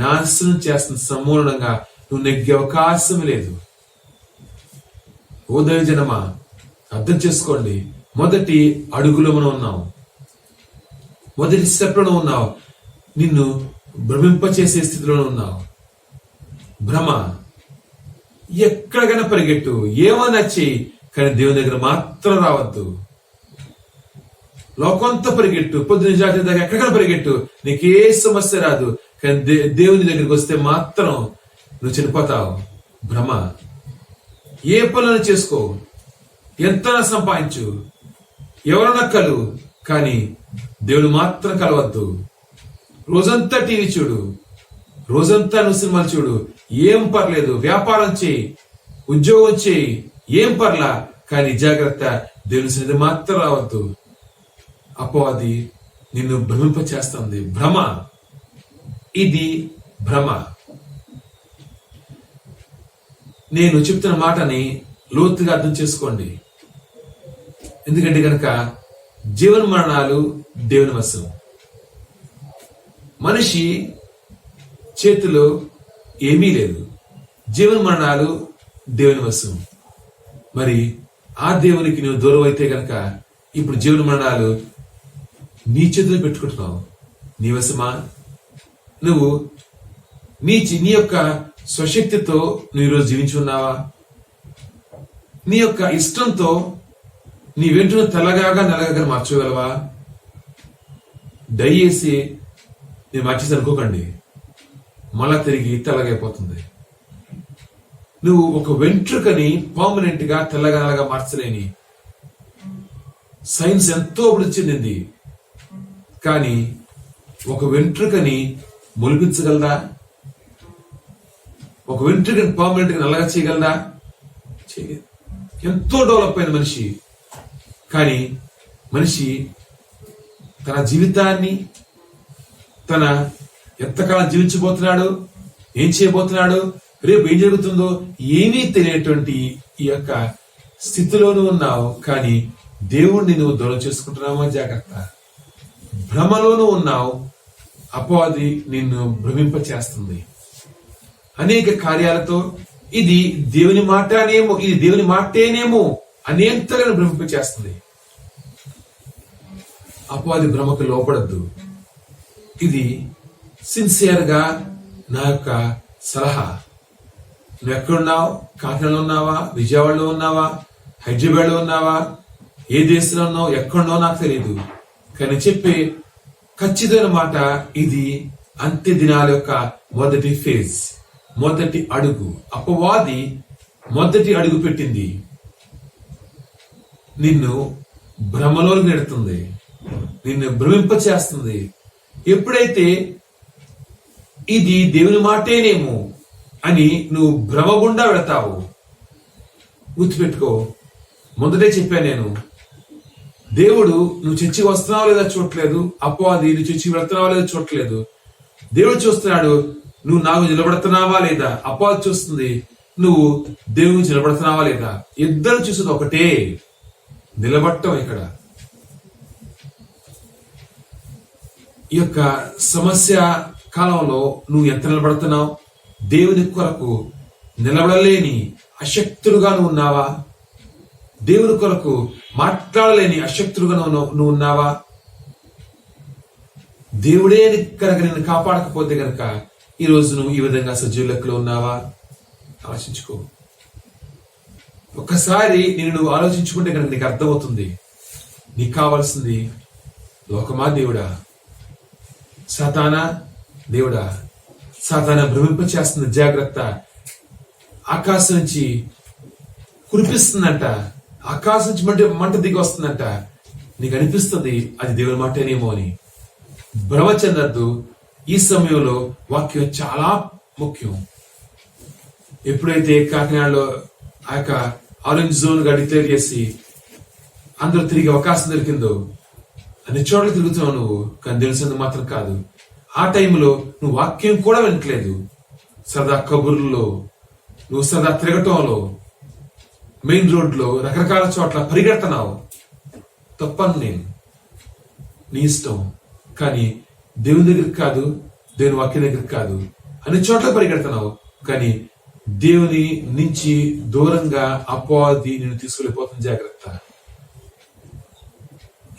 నాశనం చేస్తున్న సమూలంగా నువ్వు నెగ్గే అవకాశం లేదు. ఓ దైవజనమా, అర్థం చేసుకోండి. మొదటి అడుగులో మనం ఉన్నావు, మొదటి స్టెప్ లో ఉన్నావు. నిన్ను భ్రమింపచేసే స్థితిలో ఉన్నావు. భ్రమ ఎక్కడికైనా పరిగెట్టు, ఏమన్నా చెయ్యి, కానీ దేవుని దగ్గర మాత్రం రావద్దు. లోకంతో పరిగెట్టు, పొద్దున జాతర దగ్గర ఎక్కడికైనా పరిగెట్టు, నీకే సమస్య రాదు. కానీ దేవుని దగ్గరికి వస్తే మాత్రం నువ్వు చనిపోతావు. భ్రమ. ఏ పనులను చేసుకో, ఎంత సంపాదించు, ఎవరన్నా కలు, కానీ దేవుడు మాత్రం కలవద్దు. రోజంతా టీవీ చూడు, రోజంతా నువ్వు సినిమాలు చూడు, ఏం పర్లేదు. వ్యాపారం చేయి, ఉద్యోగం చేయి, ఏం పర్లా, కానీ జాగ్రత్త, దేవుని సన్నిధి మాత్రం రావద్దు. అపవాది నిన్ను భ్రమింప చేస్తుంది. భ్రమ. ఇది భ్రమ. నేను చెప్తున్న మాటని లోతుగా అర్థం చేసుకోండి. ఎందుకంటే కనుక జీవన మరణాలు దేవుని వశం. మనిషి చేతిలో ఏమీ లేదు. జీవన మరణాలు దేవుని వశం. మరి ఆ దేవునికి నువ్వు దూరం అయితే గనక ఇప్పుడు జీవన మరణాలు నీ చేతిలో పెట్టుకుంటున్నావు. నీ వశమా? నువ్వు నీ యొక్క స్వశక్తితో నువ్వు ఈరోజు జీవించి ఉన్నావా? నీ యొక్క ఇష్టంతో నీ వెంటనే తెల్లగాగా నల్లగా మార్చగలవా? దయచేసి నేను మార్చేసి అనుకోకండి, మళ్ళా తిరిగి తెల్లగైపోతుంది. నువ్వు ఒక వెంట్రుకని పర్మనెంట్ గా తెల్లగా నల్లగా మార్చలేని సైన్స్ ఎంతో అభివృద్ధి చెందింది. కానీ ఒక వెంట్రుకని మొలిపించగలదా? ఒక వెంట్రుకని పర్మనెంట్ గా నల్లగా చేయగలదా? చేయలేదు. ఎంతో డెవలప్ అయిన మనిషి, కానీ మనిషి తన జీవితాన్ని తన ఎంతకాలం జీవించబోతున్నాడు, ఏం చేయబోతున్నాడు, రేపు ఏం జరుగుతుందో ఏమీ తెలియనటువంటి ఈ యొక్క స్థితిలోనూ ఉన్నావు. కానీ దేవుణ్ణి నువ్వు దూరం చేసుకుంటున్నావా? జాగ్రత్త. భ్రమలోనూ ఉన్నావు. అపవాది నిన్ను భ్రమింప చేస్తుంది అనేక కార్యాలతో. ఇది దేవుని మాటనేమో, ఇది దేవుని మాటేనేమో అనేంతగా భ్రమింప చేస్తుంది. అపవాది భ్రమకు లోపడద్దు. ఇది సిన్సియర్ గా నా యొక్క సలహా. నువ్వు ఎక్కడున్నావు? కాకినాడలో ఉన్నావా? విజయవాడలో ఉన్నావా? హైదరాబాద్ లో ఉన్నావా? ఏ దేశంలో ఉన్నావు? ఎక్కడున్నావు నాకు తెలియదు. కానీ చెప్పే ఖచ్చితమైన మాట, ఇది అంత్య దినాల యొక్క మొదటి ఫేజ్, మొదటి అడుగు. అపవాది మొదటి అడుగు పెట్టింది. నిన్ను భ్రమలోకి నెడుతుంది, నిన్ను భ్రమింప చేస్తుంది. ఎప్పుడైతే ఇది దేవుని మాటేనేమో అని నువ్వు భ్రమ గుండా వెళతావు, గుర్తుపెట్టుకో. మొదటే చెప్పాను నేను, దేవుడు నువ్వు చర్చికి వస్తున్నావా లేదా చూడట్లేదు. అపవాది నువ్వు చర్చికి వెళ్తున్నావా లేదా చూడట్లేదు. దేవుడు చూస్తున్నాడు, నువ్వు నాకు నిలబడుతున్నావా లేదా. అపవాది చూస్తుంది, నువ్వు దేవుని నిలబడుతున్నావా లేదా. ఇద్దరు చూసేది ఒకటే, నిలబడటం. ఇక్కడ ఈ యొక్క సమస్య కాలంలో నువ్వు ఎంత నిలబడుతున్నావు? దేవుని కొరకు నిలబడలేని అశక్తులుగా నువ్వు ఉన్నావా? దేవుని కొరకు మాట్లాడలేని అశక్తులుగా నువ్వు ఉన్నావా? దేవుడే కనుక నిన్ను కాపాడకపోతే గనక ఈ రోజు నువ్వు ఈ విధంగా సజీవ లెక్కలో ఉన్నావా? ఆలోచించుకో. ఒక్కసారి నేను నువ్వు ఆలోచించుకుంటే కనుక నీకు అర్థమవుతుంది. నీకు కావాల్సింది లోకమా దేవుడా? సాతానా దేవుడా? సాతానా భ్రమింప చేస్తుంది. జాగ్రత్త. ఆకాశం నుంచి కురిపిస్తుందంట, ఆకాశం నుంచి మంట దిగి వస్తుందంట. నీకు అనిపిస్తుంది అది దేవుని మాటేనేమో అని. భ్రమ చెందద్దు. ఈ సమయంలో వాక్యం చాలా ముఖ్యం. ఎప్పుడైతే కాకినాడలో ఆ యొక్క ఆరెంజ్ జోన్ గా డిక్లేర్ చేసి అందరూ తిరిగి అవకాశం దొరికిందో, అన్ని చోట్ల తిరుగుతున్నావు నువ్వు, కానీ తెలిసింది మాత్రం కాదు. ఆ టైంలో నువ్వు వాక్యం కూడా వినట్లేదు. సదా కబుర్లలో, నువ్వు సదా తిరగటంలో, మెయిన్ రోడ్ లో రకరకాల చోట్ల పరిగెడుతున్నావు. తప్పను నేను, నీ ఇష్టం. కానీ దేవుని దగ్గరికి కాదు, దేవుని వాక్యం దగ్గరికి కాదు, అన్ని చోట్ల పరిగెడుతున్నావు, కానీ దేవుని నుంచి దూరంగా అపవాది నిన్ను తీసుకెళ్ళిపోతుంది. జాగ్రత్త.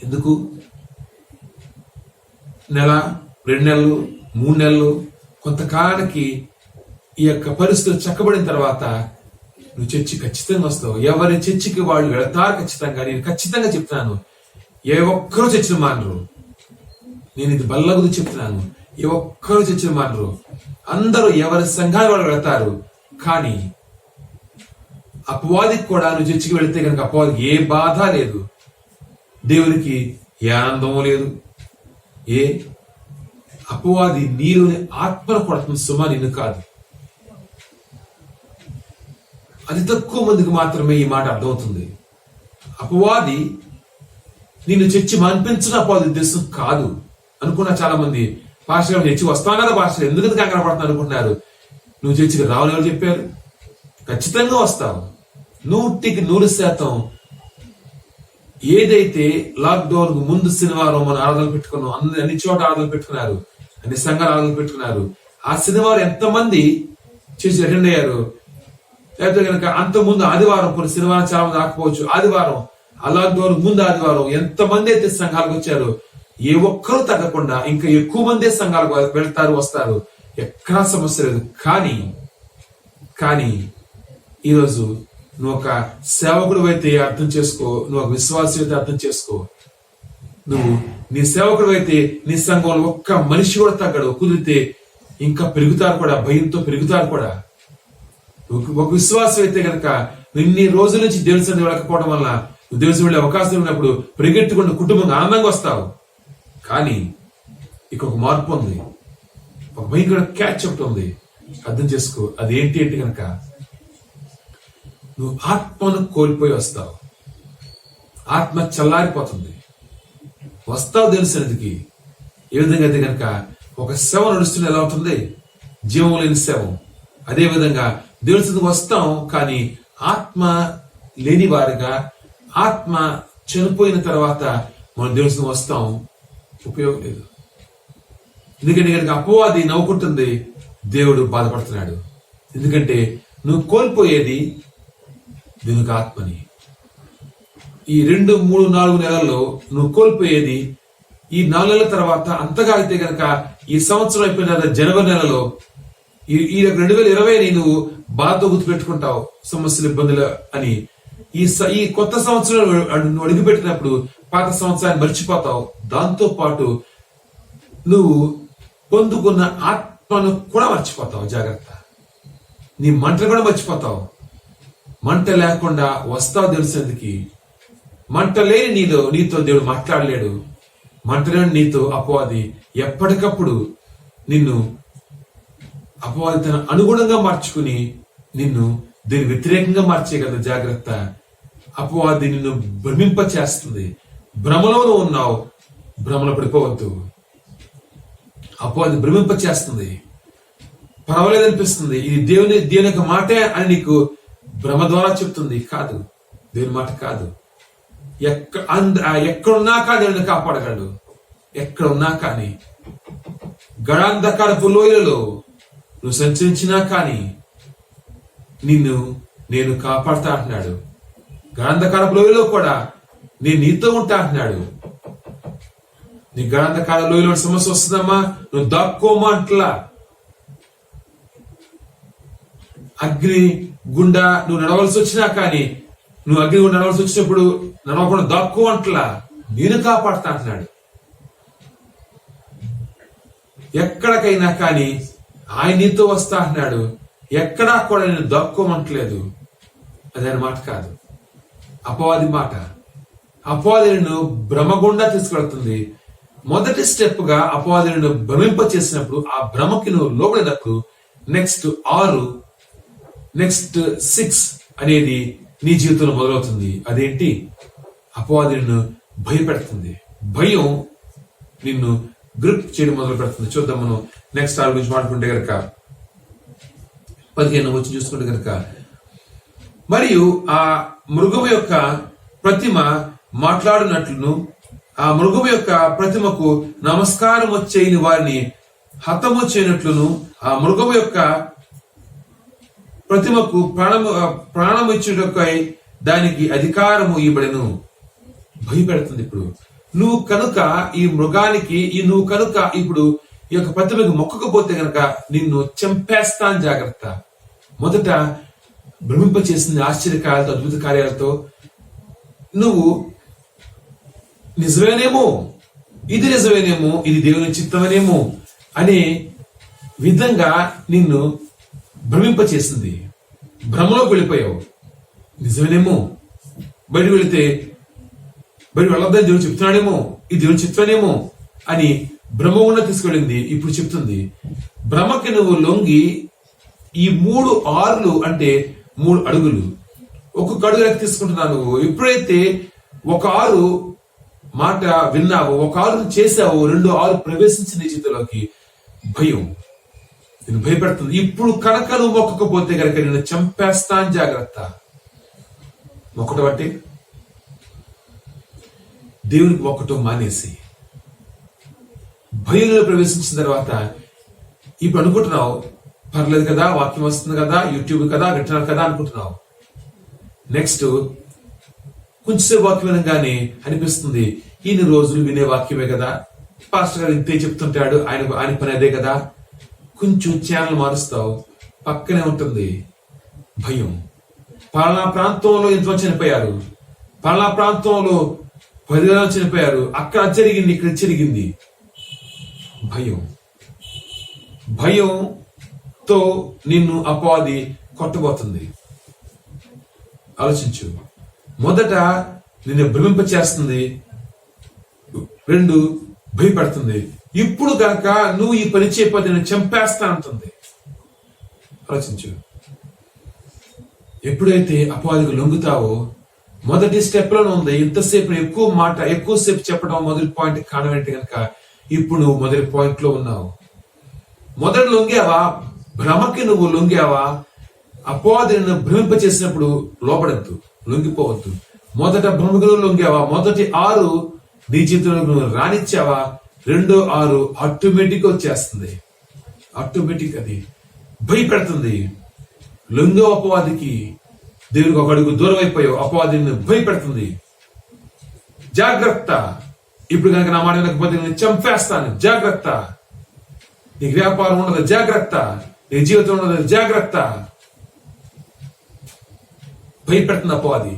ఎందుకు? నెల, 2 నెలలు, 3 నెలలు, కొంతకాలానికి ఈ యొక్క పరిస్థితులు చక్కబడిన తర్వాత నువ్వు చర్చి ఖచ్చితంగా వస్తావు. ఎవరి చర్చికి వాళ్ళు వెళతారు ఖచ్చితంగా. నేను ఖచ్చితంగా చెప్తున్నాను, ఏ ఒక్కరూ చర్చలు మానరు. నేను ఇది బల్లగుదు చెప్తున్నాను, ఏ ఒక్కరూ చర్చలు మానరు. అందరూ ఎవరి సంఘాలు వాళ్ళు వెళతారు. కానీ అపవాదికి కూడా నువ్వు చర్చికి వెళితే కనుక అపవాదికి ఏ బాధ లేదు, దేవునికి ఏ ఆనందము లేదు. అపవాది నీలోని ఆత్మను కొడుతుంది సుమా, నిన్ను కాదు. అతి తక్కువ మందికి మాత్రమే ఈ మాట అర్థమవుతుంది. అపవాది నిన్ను చర్చి మాన్పించిన అపవాది ఉద్దేశం కాదు అనుకున్నా చాలా మంది. పాస్టర్ చర్చి వస్తాను కదా పాస్టర్, ఎందుకు కంగారు పడుతున్నా అనుకుంటున్నారు. నువ్వు చర్చికి రావాలని ఎవరు చెప్పారు? ఖచ్చితంగా వస్తావు. 100% ఏదైతే లాక్డౌన్ కు ముందు శనివారం మనం ఆరాధనలు పెట్టుకున్నాం, అన్ని చోట ఆరాధనలు పెట్టుకున్నారు, అన్ని సంఘాలు ఆరాధనలు పెట్టుకున్నారు. ఆ శనివారం ఎంతమంది చేసి అటెండ్ అయ్యారు? లేకపోతే కనుక అంత ముందు ఆదివారం, కొన్ని శనివారం చాలా మంది రాకపోవచ్చు, ఆదివారం ఆ లాక్డౌన్ ముందు ఆదివారం ఎంతమంది అయితే సంఘాలకు వచ్చారు? ఏ ఒక్కరూ తగ్గకుండా ఇంకా ఎక్కువ మందే సంఘాలకు వెళ్తారు, వస్తారు. ఎక్కడా సమస్య లేదు. కానీ ఈరోజు నువ్వు ఒక సేవకుడు అయితే అర్థం చేసుకో, నువ్వు ఒక విశ్వాసి అయితే అర్థం చేసుకో. నువ్వు నీ సేవకుడు అయితే నీ సంఘంలో ఒక్క మనిషి కూడా తగ్గడు. కుదిరితే ఇంకా పెరుగుతారు కూడా, భయంతో పెరుగుతారు కూడా. ఒక విశ్వాసం అయితే కనుక ఇన్ని రోజుల నుంచి దేవుని సన్నిధికి వెళ్ళకపోవడం వల్ల నువ్వు దేవుని వెళ్ళే అవకాశం ఉన్నప్పుడు పరిగెట్టుకుంటూ కుటుంబంగా ఆనందంగా వస్తావు. కానీ ఇక ఒక మార్పు ఉంది, ఒక భయంకర క్యాచ్ ఒకటి ఉంది. అర్థం చేసుకో. అదేంటి అంటే కనుక నువ్వు ఆత్మను కోల్పోయి వస్తావు. ఆత్మ చల్లారిపోతుంది. వస్తావు దేవుని సన్నిధికి. ఏ విధంగా అయితే కనుక ఒక శవం నడుస్తున్న ఎలా ఉంటుంది? జీవం లేని శవం. అదే విధంగా దేవుని సన్నిధికి వస్తాం, కానీ ఆత్మ లేని వారిగా, ఆత్మ చనిపోయిన తర్వాత మనం దేవుని సన్నిధికి వస్తాం, ఉపయోగం లేదు. ఎందుకంటే కనుక అపవాది నవ్వుకుంటుంది, దేవుడు బాధపడుతున్నాడు. ఎందుకంటే నువ్వు కోల్పోయేది దేవునికి ఆత్మని. ఈ 2, 3, 4 నెలల్లో నువ్వు కోల్పోయేది ఈ 4 నెలల తర్వాత అంతగా అయితే కనుక ఈ సంవత్సరం అయిపోయిన జనవరి నెలలో ఈ 2020 నువ్వు బాధతో గుర్తుపెట్టుకుంటావు, సమస్యలు, ఇబ్బందులు అని. ఈ కొత్త సంవత్సరం నువ్వు అడుగుపెట్టినప్పుడు పాత సంవత్సరాన్ని మర్చిపోతావు. దాంతో పాటు నువ్వు పొందుకున్న ఆత్మను కూడా మర్చిపోతావు. జాగ్రత్త. నీ మంటలు కూడా మర్చిపోతావు. మంట లేకుండా వస్తావు దేవుని సన్నిధికి. మంట లేని నీతో దేవుడు మాట్లాడలేడు. మంట లేని నీతో అపవాది ఎప్పటికప్పుడు నిన్ను, అపవాది తన అనుగుణంగా మార్చుకుని నిన్ను దీని వ్యతిరేకంగా మార్చేయగలదు. జాగ్రత్త. అపవాది నిన్ను భ్రమింప చేస్తుంది. భ్రమలో ఉన్నావు, భ్రమలో పడిపోవద్దు. అపవాది భ్రమింప చేస్తుంది. పర్వాలేదనిపిస్తుంది, ఇది దేవుని యొక్క మాటే అని నీకు భ్రమ ద్వారా చెప్తుంది. కాదు, దేవుని మాట కాదు. ఎక్కడున్నా కానీ దేవుని కాపాడగలడు. ఎక్కడున్నా కానీ, గడాంధకారపు లోయలలో నువ్వు సంచరించినా కానీ నేను కాపాడుతా అంటున్నాడు. గడాంధకారపు లోయలో కూడా నేను నీతో ఉంటా అంటున్నాడు. నీ గడాంధకార లోయలో సమస్య వస్తుందమ్మా, నువ్వు దాక్కోమా అంటలా. అగ్ని గుండా నువ్వు నడవలసి వచ్చినా కానీ, నువ్వు అగ్ని గుండా నడవలసి వచ్చినప్పుడు నడవకుండా దాక్కో అంటలా. నేను కాపాడుతా అంటున్నాడు. ఎక్కడికైనా కానీ ఆయన నీతో వస్తా అంటున్నాడు. ఎక్కడా కూడా నేను దాక్కోమంటలేదు. అదే మాట కాదు, అపవాది మాట. అపవాది నిన్ను భ్రమగుండా తీసుకెళ్తుంది. మొదటి స్టెప్ గా అపవాది నిన్ను భ్రమింప చేసినప్పుడు, ఆ భ్రమకి నువ్వు లోపడినప్పుడు నెక్స్ట్ 6, నెక్స్ట్ 6 అనేది నీ జీవితంలో మొదలవుతుంది. అదేంటి? అపవాది నిన్ను భయపెడుతుంది. భయం నిన్ను గ్రిప్ చేయడం మొదలు పెడుతుంది. చూద్దాం మనం నెక్స్ట్ 6 గురించి మాట్లాడుకుంటే కనుక 15 వచ్చి చూసుకుంటే కనుక, మరియు ఆ మృగము యొక్క ప్రతిమ మాట్లాడినట్లును, ఆ మృగము యొక్క ప్రతిమకు నమస్కారం చేయని వారిని హతము చేయనట్లును ఆ మృగము యొక్క ప్రతిమకు ప్రాణము ఇచ్చుటకై దానికి అధికారము ఇవ్వబడెను. భయపెడుతుంది. ఇప్పుడు నువ్వు కనుక ఈ మృగానికి నువ్వు కనుక ఇప్పుడు ఈ యొక్క ప్రతిమకు మొక్కకపోతే గనక నిన్ను చంపేస్తాను, జాగ్రత్త. మొదట భ్రమింప చేసింది ఆశ్చర్యకార్యాలతో, అద్భుత కార్యాలతో. నువ్వు నిజమేనేమో, ఇది నిజమేనేమో, ఇది దేవుని చిత్తమనేమో అనే విధంగా నిన్ను భ్రమింప చేసింది. భ్రమలోకి వెళ్ళిపోయావు. నిజమేనేమో, బయటకు వెళితే వెళ్ళొద్దని దేవుడు చెప్తున్నాడేమో, ఇది దేవుని చిత్తమేమో అని భ్రమ ఉన్న తీసుకెళ్ళింది. ఇప్పుడు చెప్తుంది, భ్రమకి నువ్వు లొంగి ఈ 3 ఆర్లు అంటే 3 అడుగులు, ఒక్కొక్క అడుగు లెక్క తీసుకుంటున్నావు. నువ్వు ఎప్పుడైతే ఒక ఆరు మాట విన్నావు, ఒక ఆరు చేసావు, 2 ఆరు ప్రవేశించిన నీ జీవితంలోకి భయం నేను భయపెడుతుంది. ఇప్పుడు కనుక నువ్వు మొక్కకపోతే కనుక నేను చంపేస్తాను, జాగ్రత్త. మొక్కటం అంటే దేవునికి మొక్కటం మానేసి భయంలో ప్రవేశించిన తర్వాత ఇప్పుడు అనుకుంటున్నావు, పర్లేదు కదా, వాక్యం వస్తుంది కదా, యూట్యూబ్ కదా, వింటున్నారు కదా అనుకుంటున్నావు. నెక్స్ట్ కొంచెంసేపు వాక్యం వినగానే అనిపిస్తుంది, ఇన్ని రోజులు వినే వాక్యమే కదా, పాస్టర్ గారు ఇంతే చెప్తుంటాడు, ఆయన పని అదే కదా. కొంచెం ఛానల్ మారుస్తావు, పక్కనే ఉంటుంది భయం. పలానా ప్రాంతంలో ఎంతమంది చనిపోయారు, పలానా ప్రాంతంలో 10,000 చనిపోయారు, అక్కడ జరిగింది, ఇక్కడ జరిగింది. భయంతో నిన్ను అపవాది కొట్టబోతుంది. ఆలోచించు. మొదట నిన్ను భ్రమింప చేస్తుంది, 2 భయపడుతుంది. ఇప్పుడు కనుక నువ్వు ఈ పని చేయకపోతే నేను చంపేస్తా అంటుంది. ఆలోచించు. ఎప్పుడైతే అపవాదికి లొంగుతావో మొదటి స్టెప్ లోనే ఉంది. ఇంతసేపు ఎక్కువసేపు చెప్పడం మొదటి పాయింట్ కారణం ఏంటి కనుక ఇప్పుడు నువ్వు మొదటి పాయింట్ లో ఉన్నావు. మొదటి లొంగావా, భ్రమకి నువ్వు లొంగావా, అపవాది నిన్ను భ్రమింప చేసినప్పుడు లోపడద్దు, లొంగిపోవద్దు. మొదట భ్రమకు లొంగావా, మొదటి 6 నీ జీవితంలో నువ్వు రానిచ్చావా, 2వ 6 ఆటోమేటిక్ వచ్చేస్తుంది. ఆటోమేటిక్ అది భయపెడుతుంది. లొంగో అపవాదికి, దేవుడికి ఒక అడుగు దూరం అయిపోయావు, అపవాదిని భయపెడుతుంది. జాగ్రత్త. ఇప్పుడు కనుక నా మాట వినకపోతే నేను చంపేస్తాను, జాగ్రత్త. నీకు వ్యాపారం ఉండదు, జాగ్రత్త. నీ జీవితం ఉండదు, జాగ్రత్త. భయపెడుతుంది అపవాది.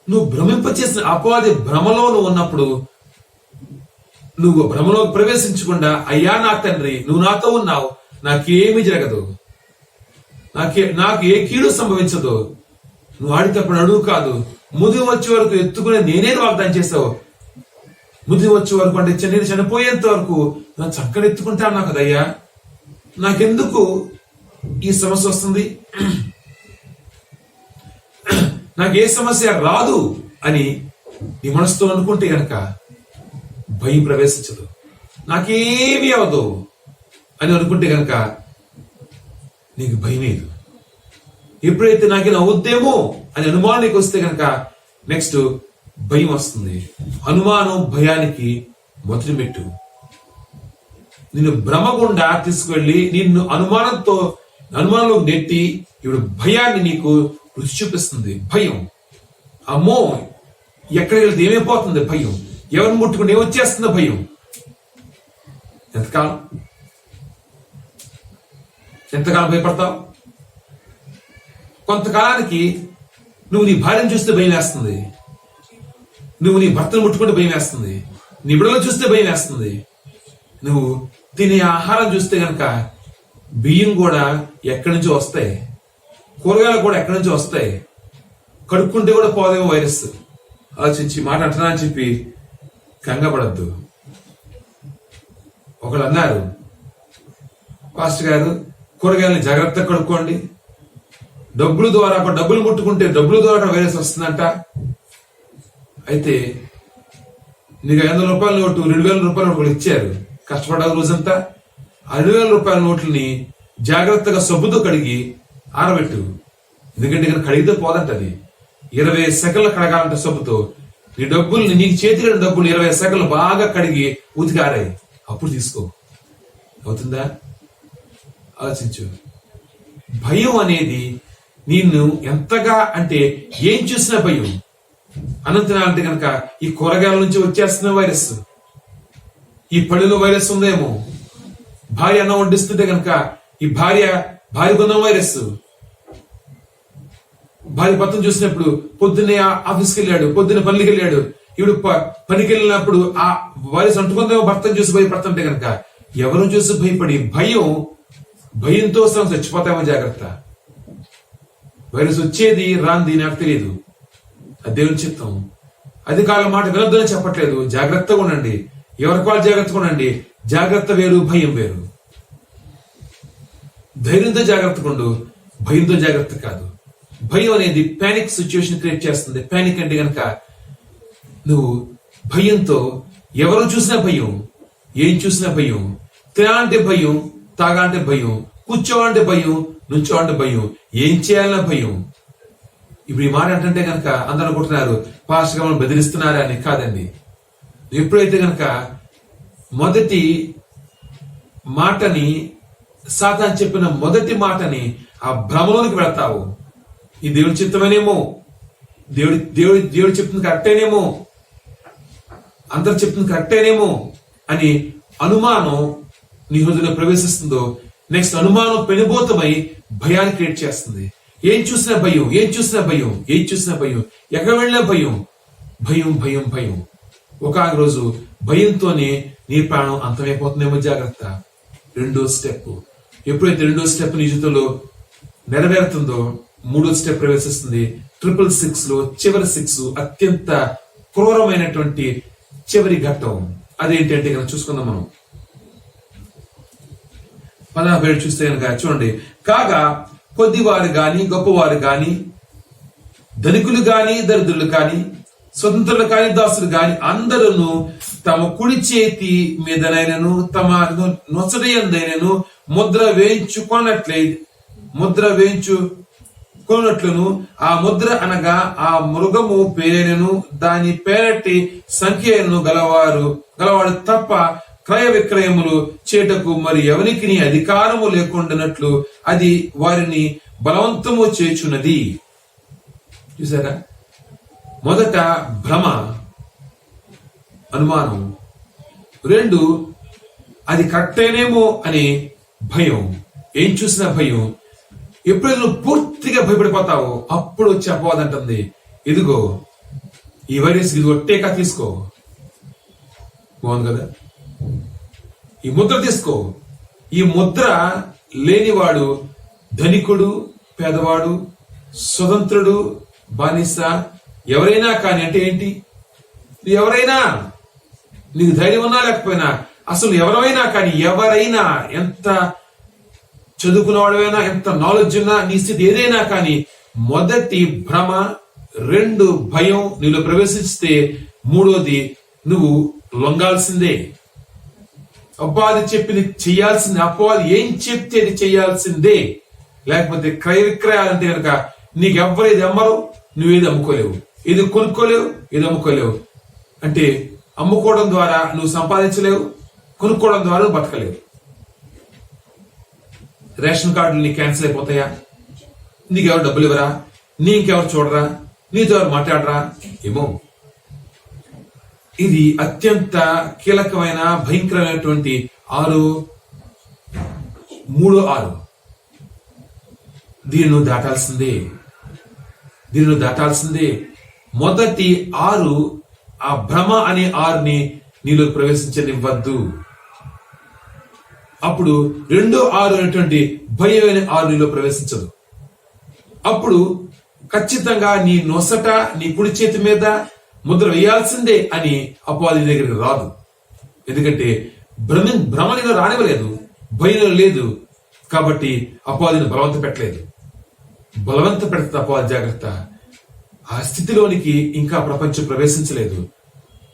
నువ్వు భ్రమింప చేసిన అపవాది భ్రమలో నువ్వు ఉన్నప్పుడు నువ్వు భ్రమలో ప్రవేశించకుండా, అయ్యా నా తండ్రి నువ్వు నాతో ఉన్నావు, నాకేమీ జరగదు, నాకు ఏ కీడు సంభవించదు, నువ్వు ఆడితేప్పుడు అడుగు కాదు, ముదిగి వచ్చే వరకు ఎత్తుకునే నేనే వాగ్దానం చేసావు. ముదిగి వచ్చే వరకు అంటే నేను చనిపోయేంత వరకు నా చక్కని ఎత్తుకుంటాను నాకు కదయ్యా, నాకెందుకు ఈ సమస్య వస్తుంది, నాకు ఏ సమస్య రాదు అని నీ మనసుతో అనుకుంటే గనక భయం ప్రవేశించదు. నాకేమీ అవదు అని అనుకుంటే గనక నీకు భయం లేదు. ఎప్పుడైతే నాకేం అవుద్దేమో అని అనుమానం నీకు వస్తే గనక నెక్స్ట్ భయం వస్తుంది. అనుమానం భయానికి మొదటి మెట్టు. నిన్ను భ్రమ గుండా తీసుకువెళ్ళి నిన్ను అనుమానంలో నెట్టి ఇప్పుడు భయాన్ని నీకు రుచి చూపిస్తుంది. భయం, అమ్మో ఎక్కడికి వెళ్తే ఏమైపోతుంది భయం, ఎవరిని ముట్టుకుంటే ఏమొచ్చేస్తుంది భయం. ఎంతకాలం భయపడతావు? కొంతకాలానికి నువ్వు నీ భార్యను చూస్తే భయం వేస్తుంది, నువ్వు నీ భర్తను ముట్టుకుంటే భయం వేస్తుంది, నీ బిడ్డలు చూస్తే భయం వేస్తుంది, నువ్వు తినే ఆహారం చూస్తే గనక బియ్యం కూడా ఎక్కడి నుంచో వస్తాయి, కూరగాయలు కూడా ఎక్కడి నుంచో వస్తాయి, కడుక్కుంటే కూడా పోదేమో వైరస్. ఆలోచించి మాట అంటున్నా అని చెప్పి కంగపడద్దు. ఒకళ్ళు అన్నారు, పాస్టర్ గారు కూరగాయలని జాగ్రత్తగా కడుక్కోండి, డబ్బులు ముట్టుకుంటే డబ్బుల ద్వారా వైరస్ వస్తుందంట. అయితే నీకు 500 రూపాయల నోటు 2,000 రూపాయల నోట్లు ఇచ్చారు, కష్టపడాలి రోజంతా. 2,000 రూపాయల నోట్లని జాగ్రత్తగా సబ్బుతో కడిగి ఆరబెట్టు, ఎందుకంటే ఇక్కడ కడిగితే పోదంటది. 20 సెకండ్లు కడగాలంట సబ్బుతో. నీ డబ్బుల్ని, నీకు చేతిలో డబ్బులు 20 సెకండ్లు బాగా కడిగి ఉతికి ఆరాయి, అప్పుడు తీసుకో. అవుతుందా? ఆలోచించు. భయం అనేది నిన్ను ఎంతగా అంటే ఏం చూసినా భయం. అనంతనాలంటే కనుక ఈ కూరగాయల నుంచి వచ్చేస్తున్న వైరస్, ఈ పళ్ళులో వైరస్ ఉందేమో, భార్య అన్నం వడ్డిస్తుంటే కనుక ఈ భార్యకున్న వైరస్. భార్య భర్తను చూసినప్పుడు పొద్దున్నే ఆఫీస్కి వెళ్ళాడు, పొద్దున్న పనికి వెళ్ళాడు, ఇప్పుడు పనికి వెళ్ళినప్పుడు ఆ వైరస్ అంటుకుందేమో భర్తను చూసి భయపడుతుంటే కనుక ఎవరు చూసి భయపడి భయంతో చచ్చిపోతామో జాగ్రత్త. వైరస్ వచ్చేది రాంది నాకు తెలియదు, అది దేవుని చిత్తం. అధికారుల మాట వినొద్దని చెప్పట్లేదు, జాగ్రత్తగా ఉండండి. ఎవరికి వాళ్ళు జాగ్రత్తగా ఉండండి. జాగ్రత్త వేరు, భయం వేరు. ధైర్యంతో జాగ్రత్తగా ఉండు, భయంతో జాగ్రత్త కాదు. భయం అనేది పానిక్ సిచ్యువేషన్ క్రియేట్ చేస్తుంది. పానిక్ అంటే కనుక నువ్వు భయంతో ఎవరు చూసినా భయం, ఏం చూసినా భయం, తినాలంటే భయం, తాగాలంటే భయం, కూర్చోవాలంటే భయం, నుంచోవాలంటే భయం, ఏం చేయాలన్నా భయం. ఇప్పుడు ఈ మాట అంటే కనుక అందరూ అనుకుంటున్నారు పాస్టర్ గారు బెదిరిస్తున్నారా అని. కాదండి. ఎప్పుడైతే కనుక మొదటి మాటని, సాతాను చెప్పిన మొదటి మాటని ఆ భ్రమలోనికి వెళతావు, ఈ దేవుడి చిత్తమేనేమో, దేవుడు చెప్తుంది కరెక్టేనేమో, అందరు చెప్తుంది కరెక్టేనేమో అని అనుమానం నీ హృదయంలో ప్రవేశిస్తుందో, నెక్స్ట్ అనుమానం పెనుభూతమై భయాన్ని క్రియేట్ చేస్తుంది. ఏం చూసినా భయం, ఏం చూసినా భయం, ఏం చూసినా భయం, ఎక్కడ వెళ్ళినా భయం, భయం భయం భయం. ఒక రోజు భయంతోనే నీ ప్రాణం అంతమైపోతుందేమో జాగ్రత్త. రెండో స్టెప్, ఎప్పుడైతే రెండో స్టెప్ నీ జీవితంలో నెరవేరుతుందో మూడో స్టెప్ ప్రవేశిస్తుంది. 666 లో చివరి 6 అత్యంత క్రూరమైనటువంటి చివరి ఘట్టం. అదేంటంటే కనుక చూసుకుందాం మనం. 17 చూస్తే కనుక చూడండి. కాగా కొద్దివారు గాని, గొప్పవారు గాని, ధనికులు గాని, దరిద్రులు కాని, స్వతంత్రులు కాని, దాసులు కాని, అందరూ తమ కుడి చేతి మీదనైనను తమ నొసడియందైనను ముద్ర వేయించుకున్నట్లును, ఆ ముద్ర అనగా ఆ మృగము పేరును దాని పేరటి సంఖ్యను గలవాడు తప్ప క్రయ విక్రయములు చేటకు మరి ఎవరికి అధికారము లేకుండానట్లు అది వారిని బలవంతము చేచున్నది. చూసారా? మొదట భ్రమ, అనుమానం. 2 అది కరెక్టేనేమో అనే భయం, ఏం చూసినా భయం. ఎప్పుడైతే నువ్వు పూర్తిగా భయపడిపోతావో అప్పుడు వచ్చి అపవాదంటుంది, ఇదిగో ఈ వైరస్, ఇదిగో టీకా తీసుకో. బాగుంది కదా? ఈ ముద్ర తీసుకో. ఈ ముద్ర లేనివాడు ధనికుడు, పేదవాడు, స్వతంత్రుడు, బానిస, ఎవరైనా కానీ. అంటే ఏంటి? ఎవరైనా, నీకు ధైర్యం ఉన్నా లేకపోయినా, అసలు ఎవరైనా కానీ, ఎవరైనా ఎంత చదువుకున్నవాడైనా, ఎంత నాలెడ్జ్ ఉన్నా, నీ స్థితి ఏదైనా కానీ, మొదటి భ్రమ, 2 భయం నీలో ప్రవేశిస్తే మూడోది నువ్వు లొంగాల్సిందే. అపవాది చెప్పింది చెయ్యాల్సిందే. అపవాది ఏం చెప్తే అది చెయ్యాల్సిందే. లేకపోతే క్రయ విక్రయాలంటే కనుక నీకెవ్వరు ఇది అమ్మరు, నువ్వేది అమ్ముకోలేవు, ఇది కొనుక్కోలేవు, ఇది అమ్ముకోలేవు. అంటే అమ్ముకోవడం ద్వారా నువ్వు సంపాదించలేవు, కొనుక్కోవడం ద్వారా నువ్వు బతకలేవు. రేషన్ కార్డులు నీకు క్యాన్సిల్ అయిపోతాయా? నీకెవరు డబ్బులు ఇవ్వరా? నీకెవరు చూడరా? నీతో ఎవరు మాట్లాడరా? ఏమో. ఇది అత్యంత కీలకమైన భయంకరమైనటువంటి 6 దీన్ని దాటాల్సిందే. మొదటి 6 ఆ భ్రమ అనే 6ని నీలో ప్రవేశించనివ్వద్దు. అప్పుడు 2 6 అనేటువంటి భయం అనే 6 నీలో ప్రవేశించదు. అప్పుడు ఖచ్చితంగా నీ నొసట, నీ కుడి చేతి మీద ముద్ర వేయాల్సిందే అని అపవాది దగ్గరికి రాదు. ఎందుకంటే భ్రమనిలో రానివ్వలేదు, భయం లేదు. కాబట్టి అపవాదిని బలవంత పెట్టలేదు. బలవంత పెడితే అపవాది జాగ్రత్త. ఆ స్థితిలోనికి ఇంకా ప్రపంచం ప్రవేశించలేదు.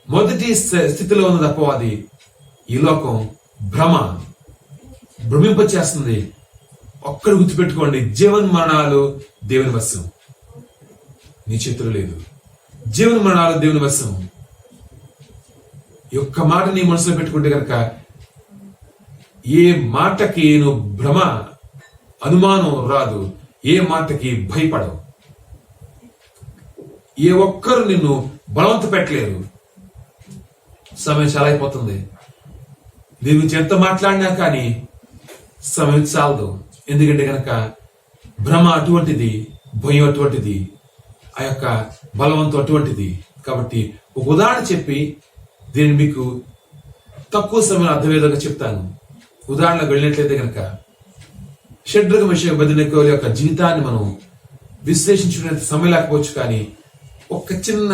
మొదటి స్థితిలో ఉన్నది అపవాది. ఈ లోకం భ్రమింప చేస్తుంది. ఒక్కరు గుర్తుపెట్టుకోండి, జీవన మరణాలు దేవుని వశం, నీ చేతులు లేదు. జీవన మరణాలు దేవుని వశం. ఈ ఒక్క మాట నీ మనసులో పెట్టుకుంటే కనుక ఏ మాటకి నువ్వు భ్రమ అనుమానం రాదు, ఏ మాటకి భయపడవు. ఏ ఒక్కరు నిన్ను బలవంత పెట్టలేరు. సమయం చాలా అయిపోతుంది. దీని గురించి ఎంత మాట్లాడినా కానీ సమయం చాలదు. ఎందుకంటే కనుక భ్రమ అటువంటిది, భయం అటువంటిది, ఆ యొక్క బలవంతం అటువంటిది. కాబట్టి ఒక ఉదాహరణ చెప్పి దీన్ని మీకు తక్కువ సమయంలో అర్థమయ్యేదిగా చెప్తాను. ఉదాహరణకు వెళ్ళినట్లయితే కనుక షడ్రగ మెషక అబేద్నెగో యొక్క జీవితాన్ని మనం విశ్లేషించుకునే సమయం లేకపోవచ్చు, కానీ ఒక చిన్న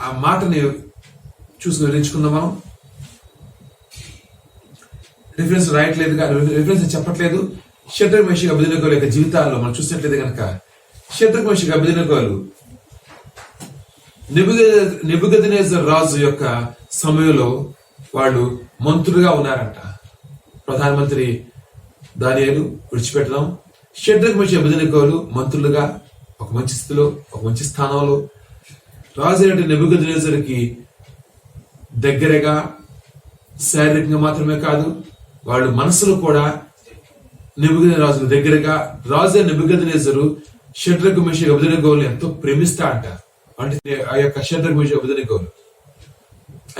ఆ మాటని చూసి వివరించుకుందాం. మనం రిఫరెన్స్ రాయట్లేదు, రిఫరెన్స్ చెప్పట్లేదు. షడ్రగ మెషక అబేద్నెగో యొక్క జీవితాల్లో మనం చూసినట్లయితే కనుక షడ్రగ మెషక అబేద్నెగోలు నెబుకద్నెజర్ రాజు యొక్క సమయంలో వాళ్ళు మంత్రులుగా ఉన్నారంట. ప్రధానమంత్రి దానియేలు విడిచిపెట్టడం, షడ్రగ మెషక అబేద్నెగోలు మంత్రులుగా ఒక మంచి స్థితిలో, ఒక మంచి స్థానంలో, రాజు అయిన నెబుకద్నెజర్కి దగ్గరగా శారీరకంగా మాత్రమే కాదు, వాళ్ళు మనసులో కూడా నెబుకద్నెజర్ రాజుకు దగ్గరగా. రాజు అయిన నెబుకద్నెజరు షడ్రగ మెషక అబేద్నెగోల్ని ఎంతో ప్రేమిస్తాడంట. అంటే ఆ యొక్క షడ్రగ మెషక అబేద్నెగోలు.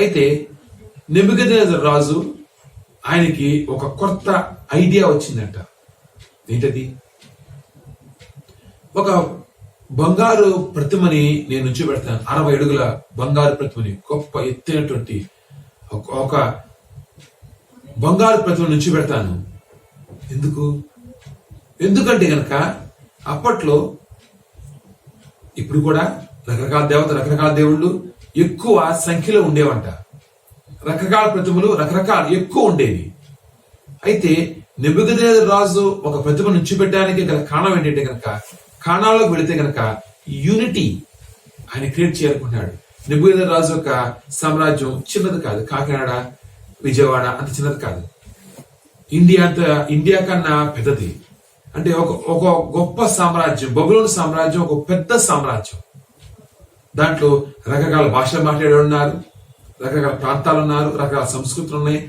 అయితే నెబుకద్నెజర్ రాజు ఆయనకి ఒక కొత్త ఐడియా వచ్చిందంట. ఏంటది? ఒక బంగారు ప్రతిమని నేను నుంచి పెడతాను, 60 అడుగుల బంగారు ప్రతిమని, గొప్ప ఎత్తైనటువంటి ఒక బంగారు ప్రతిమ నుంచి పెడతాను. ఎందుకంటే గనక అప్పట్లో, ఇప్పుడు కూడా రకరకాల దేవత, రకరకాల దేవుళ్ళు ఎక్కువ సంఖ్యలో ఉండేవంట. రకరకాల ప్రతిమలు రకరకాల ఎక్కువ ఉండేవి. అయితే నెబుకద్నెజర్ రాజు ఒక ప్రతిమ నుంచి పెట్టడానికి గల కారణం ఏంటంటే కనుక, కారణాల్లోకి వెళితే కనుక యూనిటీ ఆయన క్రియేట్ చేయాలనుకుంటున్నాడు. నెబుకద్నెజర్ రాజు యొక్క సామ్రాజ్యం చిన్నది కాదు, కాకినాడ, విజయవాడ అంత చిన్నది కాదు, ఇండియా కన్నా పెద్దది. అంటే ఒక గొప్ప సామ్రాజ్యం, బబులోను సామ్రాజ్యం ఒక పెద్ద సామ్రాజ్యం. దాంట్లో రకరకాల భాషలు మాట్లాడే ఉన్నారు, రకరకాల ప్రాంతాలు ఉన్నారు, రకరకాల సంస్కృతులు ఉన్నాయి,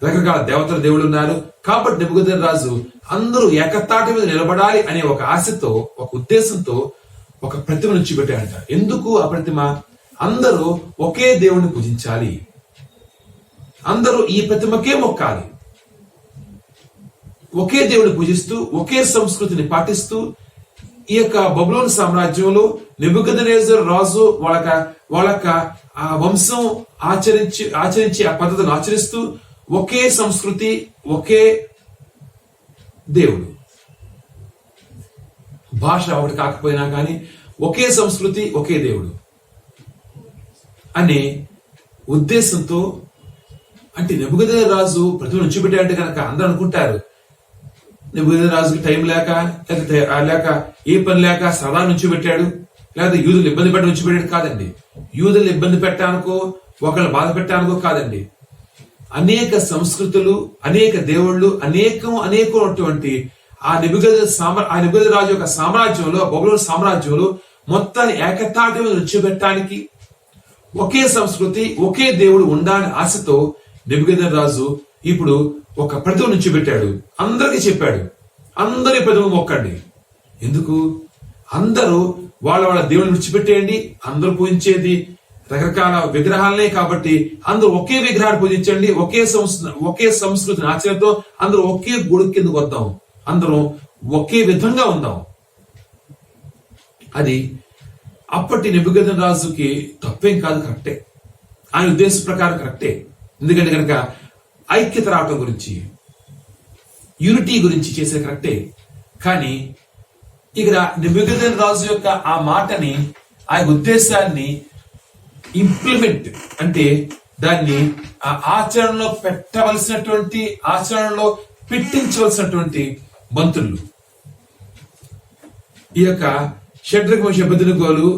రకరకాల దేవతల దేవుళ్ళు ఉన్నారు. కాబట్టి నెబుకద్నెజర్ రాజు అందరూ ఏకతాటి మీద నిలబడాలి అనే ఒక ఆశతో, ఒక ఉద్దేశంతో ఒక ప్రతిమ నుంచి పెట్టాడంట. ఎందుకు ఆ ప్రతిమ? అందరూ ఒకే దేవుణ్ణి పూజించాలి, అందరూ ఈ ప్రతిమకే మొక్కాలి, ఒకే దేవుని పూజిస్తూ ఒకే సంస్కృతిని పాటిస్తూ ఈ యొక్క బబులోను సామ్రాజ్యంలో నెబుకద్నెజర్ రాజు వాళ్ళక ఆ వంశం ఆచరించి ఆ పద్ధతిని ఆచరిస్తూ ఒకే సంస్కృతి, ఒకే దేవుడు, భాష ఒకటి కాకపోయినా కానీ ఒకే సంస్కృతి, ఒకే దేవుడు అనే ఉద్దేశంతో. అంటే నెబుకద్నెజర్ రాజు ప్రతిమ నుంచి పెట్టాడంటే కనుక అందరూ అనుకుంటారు నెబుకద్నెజర్ రాజుకి టైం లేక ఏ పని లేక సదా నుంచి పెట్టాడు, లేదా యూదులు ఇబ్బంది పెట్ట నుంచి పెట్టాడు. కాదండి, యూదులు ఇబ్బంది పెట్టడానికో ఒకళ్ళు బాధ పెట్టడానికో కాదండి. అనేక సంస్కృతులు, అనేక దేవుళ్ళు, అనేకటువంటి ఆ నెబుకద్నెజర్ రాజు యొక్క సామ్రాజ్యంలో, బబులోను సామ్రాజ్యంలో మొత్తాన్ని ఏకతాటి మీద నుంచోబెట్టడానికి, ఒకే సంస్కృతి, ఒకే దేవుడు ఉండాలని ఆశతో నెబుకద్నెజర్ రాజు ఇప్పుడు ఒక ప్రతిమ నుంచి పెట్టాడు. అందరికీ చెప్పాడు, అందరి ప్రతిమ మొక్కండి. ఎందుకు? అందరూ వాళ్ళ దేవుని విడిచిపెట్టేయండి, అందరూ పూజించేది రకరకాల విగ్రహాలనే. కాబట్టి అందరూ ఒకే విగ్రహాన్ని పూజించండి, ఒకే సంస్కృతిని ఆచరణతో అందరూ ఒకే గొడుగు కిందకు వద్దాం, అందరూ ఒకే విధంగా ఉందాం. అది అప్పటి నెబుకద్నెజర్ రాజుకి తప్పేం కాదు, కరెక్టే. ఆయన ఉద్దేశం ప్రకారం కరెక్టే. ఎందుకంటే కనుక ఐక్యత రావటం గురించి, యూనిటీ గురించి చేసే కరెక్టే. కానీ ఇక్కడ నెబుకద్నెజర్ రాజు యొక్క ఆ మాటని, ఆ ఉద్దేశాన్ని ఇంప్లిమెంట్ అంటే దాన్ని ఆ ఆచరణలో పెట్టవలసినటువంటి, ఆచరణలో పెట్టించవలసినటువంటి మంత్రులు, ఈ యొక్క షడ్రగ మెషక అబేద్నెగోలు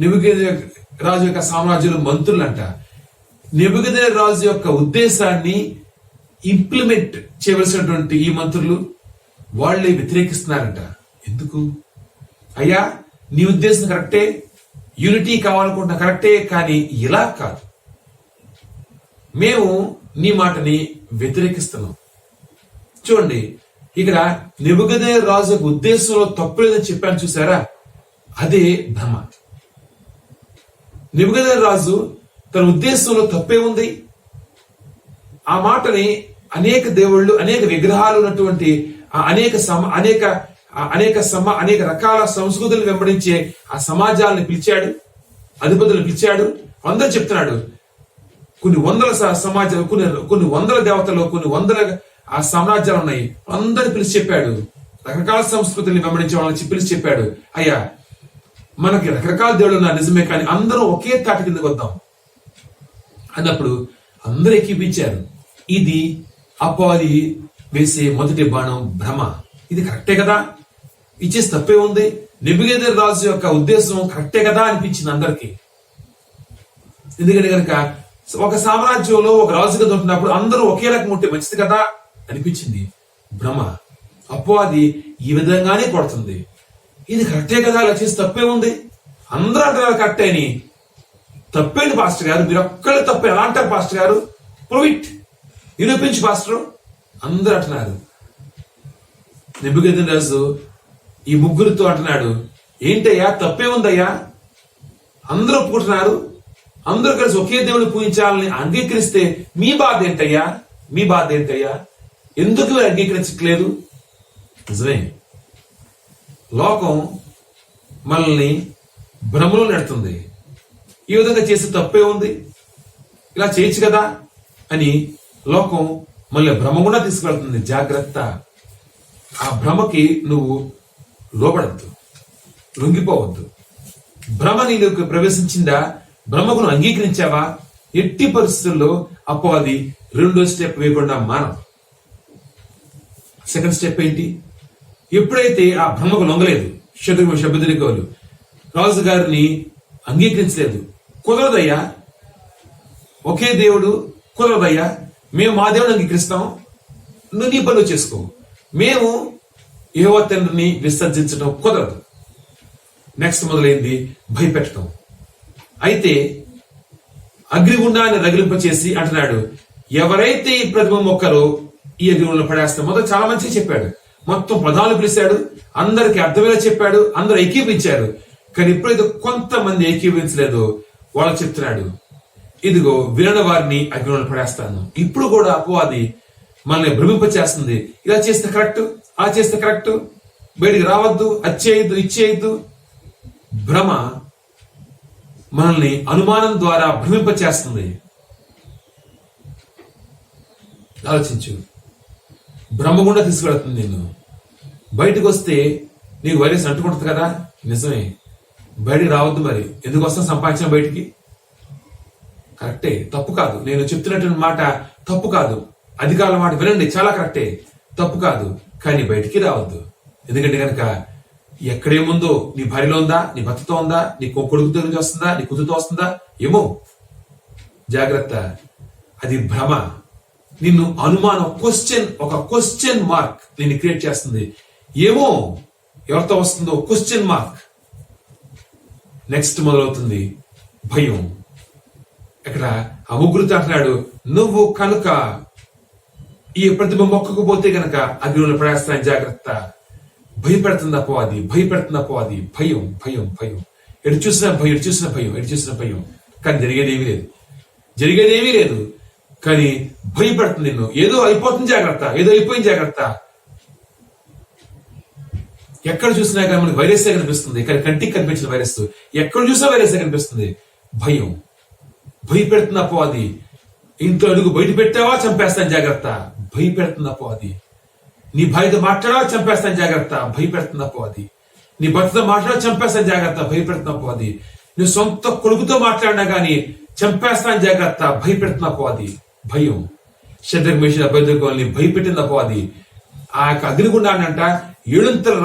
నెబుకద్నెజర్ రాజు యొక్క సామ్రాజ్యంలో మంత్రులు అంట. నెబుకద్నెజర్ రాజు యొక్క ఉద్దేశాన్ని ఇంప్లిమెంట్ చేయవలసినటువంటి ఈ మంత్రులు వాళ్ళే వ్యతిరేకిస్తున్నారంట. ఎందుకు? అయ్యా, నీ ఉద్దేశం కరెక్టే, యూనిటీ కావాలనుకుంటున్నా కరెక్టే, కానీ ఇలా కాదు. మేము నీ మాటని వ్యతిరేకిస్తున్నాం. చూడండి, ఇక్కడ నెబుకద్నెజరు రాజు ఉద్దేశంలో తప్పు లేదని చెప్పాను చూసారా, అదే భ్రమ. నెబుకద్నెజరు రాజు తన ఉద్దేశంలో తప్పే ఉంది. ఆ మాటని అనేక దేవుళ్ళు, అనేక విగ్రహాలు ఉన్నటువంటి అనేక రకాల సంస్కృతులను వెంబడించే ఆ సమాజాలను పిలిచాడు, అధిపతులను పిలిచాడు. అందరూ చెప్తున్నాడు, కొన్ని వందల సమాజాలు, కొన్ని వందల దేవతలు, కొన్ని వందల ఆ సామ్రాజ్యాలు ఉన్నాయి. అందరు పిలిచి చెప్పాడు, రకరకాల సంస్కృతుల్ని వెంబడించే వాళ్ళని పిలిచి చెప్పాడు, అయ్యా మనకి రకరకాల దేవుళ్ళు ఉన్నారు నిజమే, కానీ అందరూ ఒకే తాటి కిందకు వద్దాం అన్నప్పుడు అందరూ ఎక్కిపించారు. ఇది అపవాది వేసే మొదటి బాణం, భ్రమ. ఇది కరెక్టే కదా, ఇచ్చేసి తప్పే ఉంది, నెబుకద్నెజరు రాజు యొక్క ఉద్దేశం కరెక్టే కదా అనిపించింది అందరికి. ఎందుకంటే కనుక ఒక సామ్రాజ్యంలో ఒక రాజుగా ఉంటున్నప్పుడు అందరూ ఒకే రకం ఉంటే మంచిది కదా అనిపించింది. భ్రమ. అపవాది ఈ విధంగానే కొడుతుంది. ఇది కరెక్టే కదా, అలా చేసి తప్పే ఉంది, అందరూ అంటారు కరెక్టే అని. తప్పేంటి పాస్టర్ గారు, మీరు ఒక్కళ్ళు తప్పే ఎలా అంటారు పాస్టర్ గారు, ప్రూవ్ ఇట్, నిరూపించు పాస్టర్ అందరూ అంటున్నారు. నెబుకద్నెజరు రాజు ఈ ముగ్గురితో అంటున్నాడు, ఏంటయ్యా తప్పే ఉందయ్యా, అందరూ ఒప్పుకుంటున్నారు, అందరూ కలిసి ఒకే దేవుడు పూజించాలని అంగీకరిస్తే మీ బాధ ఏంటయ్యా, మీ బాధ ఏంటయ్యా, ఎందుకు మీరు అంగీకరించట్లేదు? నిజమే, లోకం మనల్ని భ్రమలో నెడుతుంది. ఈ విధంగా చేసి తప్పే ఉంది, ఇలా చేయొచ్చు కదా అని లోకం మళ్ళీ భ్రమ కూడా తీసుకెళ్తుంది. జాగ్రత్త, ఆ భ్రమకి నువ్వు లోబడద్దు, లొంగిపోవద్దు. భ్రమ నీలోకి ప్రవేశించిందా, భ్రమకు నువ్వు అంగీకరించావా, ఎట్టి పరిస్థితుల్లో అపవాది రెండో స్టెప్ వేయకుండా మానం. సెకండ్ స్టెప్ ఏంటి? ఎప్పుడైతే ఆ భ్రమకు లొంగలేదు, శబెదెనెగోలు రాజు గారిని అంగీకరించలేదు, కుదరదయ్యా, ఒకే దేవుడు కుదరదయ్యా, మేము మా దేవుడు అంగీకరిస్తాం, నువ్వు నీ పనులు చేసుకో, మేము యెహోవా తండ్రిని విసర్జించడం కుదరదు. నెక్స్ట్ మొదలైంది భయపెట్టడం. అయితే అగ్నిగుండాన్ని రగిలింపచేసి అంటున్నాడు, ఎవరైతే ఈ ప్రతిమ మొక్కరో ఈ అగ్నిగుండంలో పడేస్తాం. మొదలు చాలా మంచిగా చెప్పాడు, మొత్తం ప్రధానులు పిలిచాడు, అందరికి అర్థమయ్యేలా చెప్పాడు, అందరూ ఏకీపించారు. కానీ ఎప్పుడైతే కొంతమంది ఏకీపించలేదు, వాళ్ళు చెప్తున్నాడు, ఇదిగో వినని వారిని అగ్నిగుండంలో పడేస్తాను. ఇప్పుడు కూడా అపవాది మనల్ని భ్రమింపచేస్తుంది. ఇలా చేస్తే కరెక్ట్, అలా చేస్తే కరెక్ట్, బయటికి రావద్దు, అది చేయొద్దు, ఇది చేయొద్దు. భ్రమ మనల్ని అనుమానం ద్వారా భ్రమింపచేస్తుంది. ఆలోచించు, భ్రమ గుండా తీసుకెళ్తుంది నిన్ను. బయటకు వస్తే నీకు వైరస్ అంటుకుంటుంది కదా, నిజమే, బయటికి రావద్దు. మరి ఎందుకు వస్తాం సంపాదించిన బయటికి? కరెక్టే, తప్పు కాదు, నేను చెప్తున్నటువంటి మాట తప్పు కాదు, అధికారుల మాట వినండి, చాలా కరెక్టే, తప్పు కాదు, కానీ బయటికి రావద్దు. ఎందుకంటే కనుక ఎక్కడేముందో, నీ భార్యలో ఉందా, నీ భర్తతో ఉందా, నీ కొడుకు దగ్గర నుంచి వస్తుందా, నీ కూతురుతో వస్తుందా ఏమో, జాగ్రత్త. అది భ్రమ, నిన్ను అనుమానం, ఒక క్వశ్చన్ మార్క్ నిన్ను క్రియేట్ చేస్తుంది. ఏమో ఎవరితో వస్తుందో క్వశ్చన్ మార్క్. నెక్స్ట్ మొదలవుతుంది భయం. ఇక్కడ ఆ ముగ్గురితో అంటున్నాడు, నువ్వు కనుక ఈ ప్రతిమ మొక్కకు పోతే గనక అగ్నిలో పడేస్తాను, జాగ్రత్త. భయపెడుతుంది అపవాది, భయపెడుతుంది అపవాది. భయం, భయం, భయం. ఎటు చూసిన భయం, ఎటు చూసిన భయం, ఎటు చూసిన భయం. కానీ జరిగేదేమీ లేదు, కానీ భయపెడుతుంది నిన్ను. ఏదో అయిపోతుంది జాగ్రత్త, ఏదో అయిపోయింది జాగ్రత్త. ఎక్కడ చూసినా కానీ మనకి వైరసే కనిపిస్తుంది, ఇక్కడ కంటికి కనిపించిన వైరస్, ఎక్కడ చూసినా వైరసే కనిపిస్తుంది. భయం, భయపెడుతుంది అపవాది. ఇంట్లో అడుగు బయట పెట్టావా చంపేస్తాను జాగ్రత్త, భయపెడుతుంది అపవాది. నీ భార్యతో మాట్లాడా చంపేస్తాను జాగ్రత్త, భయపెడుతుంది అపవాది. నీ భర్తతో మాట్లాడా చంపేస్తాను జాగ్రత్త, భయపెడుతుంది అపవాది. నీ సొంత కొడుకుతో మాట్లాడినా గానీ చంపేస్తాను జాగ్రత్త, భయపెడుతుంది అపవాది. భయం. షడ్రక్ మేషక్ అబేద్నెగోల్ని భయపెట్టింది అపవాది. ఆ యొక్క అగ్నిగుండాన్ని అంట ఏడుంతలు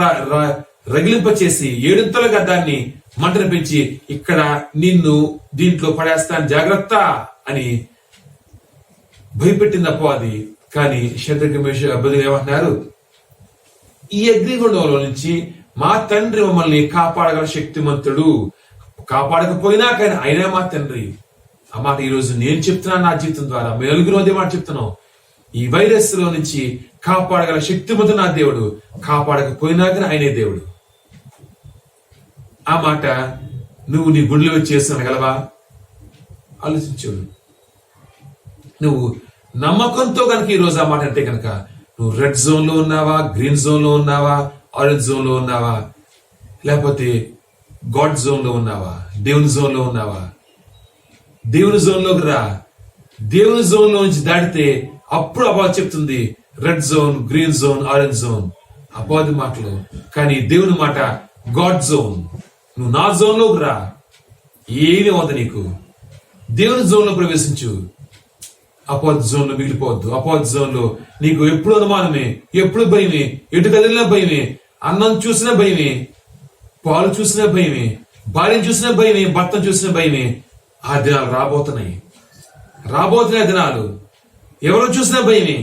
రగిలింప చేసి, ఏడుంతలుగా దాన్ని మంటను పెంచి, ఇక్కడ నిన్ను దీంట్లో పడేస్తాను జాగ్రత్త అని భయపెట్టింది అపవాది. కానీ షడ్రక్ మేషక్ అబేద్నెగో ఏమంటున్నారు? ఈ అగ్నిగుండంలో నుంచి మా తండ్రి మమ్మల్ని కాపాడగల శక్తిమంతుడు. కాపాడకపోయినా కానీ అయినా మా తండ్రి ఆ మాట ఈరోజు నేను చెప్తున్నాను నా జీవితం ద్వారా. మీ నలుగురు అదే మాట చెప్తున్నాం. ఈ వైరస్ లో నుంచి కాపాడగల శక్తిమంతుడు నా దేవుడు, కాపాడకపోయినా కానీ ఆయనే దేవుడు. ఆ మాట నువ్వు నీ గుండెలో చేస్తునగలవా? ఆలోచించు. నువ్వు నమ్మకంతో కనుక ఈరోజు ఆ మాట అంటే కనుక నువ్వు రెడ్ జోన్ లో ఉన్నావా, గ్రీన్ జోన్ లో ఉన్నావా, ఆరెంజ్ జోన్ లో ఉన్నావా, లేకపోతే గాడ్ జోన్ లో ఉన్నావా, దేవుని జోన్ లో ఉన్నావా? దేవుని జోన్ లోకి రా. దేవుని జోన్ లో నుంచి దాటితే అప్పుడు అపవాది చెప్తుంది red zone, green zone, orange zone, అపవాది మాటలు. కానీ దేవుని మాట గాడ్ జోన్. నువ్వు నా జోన్ లోకి రా, ఏమీ అవుతుంది నీకు. దేవుని జోన్ లో ప్రవేశించు. అపవాది జోన్ లో మిగిలిపోవద్దు. అపవాది జోన్ లో నీకు ఎప్పుడు అనుమానమే, ఎప్పుడు భయమే, ఎటు కదిలినా భయమే, అన్నం చూసినా భయమే, పాలు చూసినా భయమే, భార్యను చూసినా భయమే, భర్తను చూసినా భయమే. ఆ దినాలు రాబోతున్నాయి దినాలు. ఎవరు చూసినా భయమే,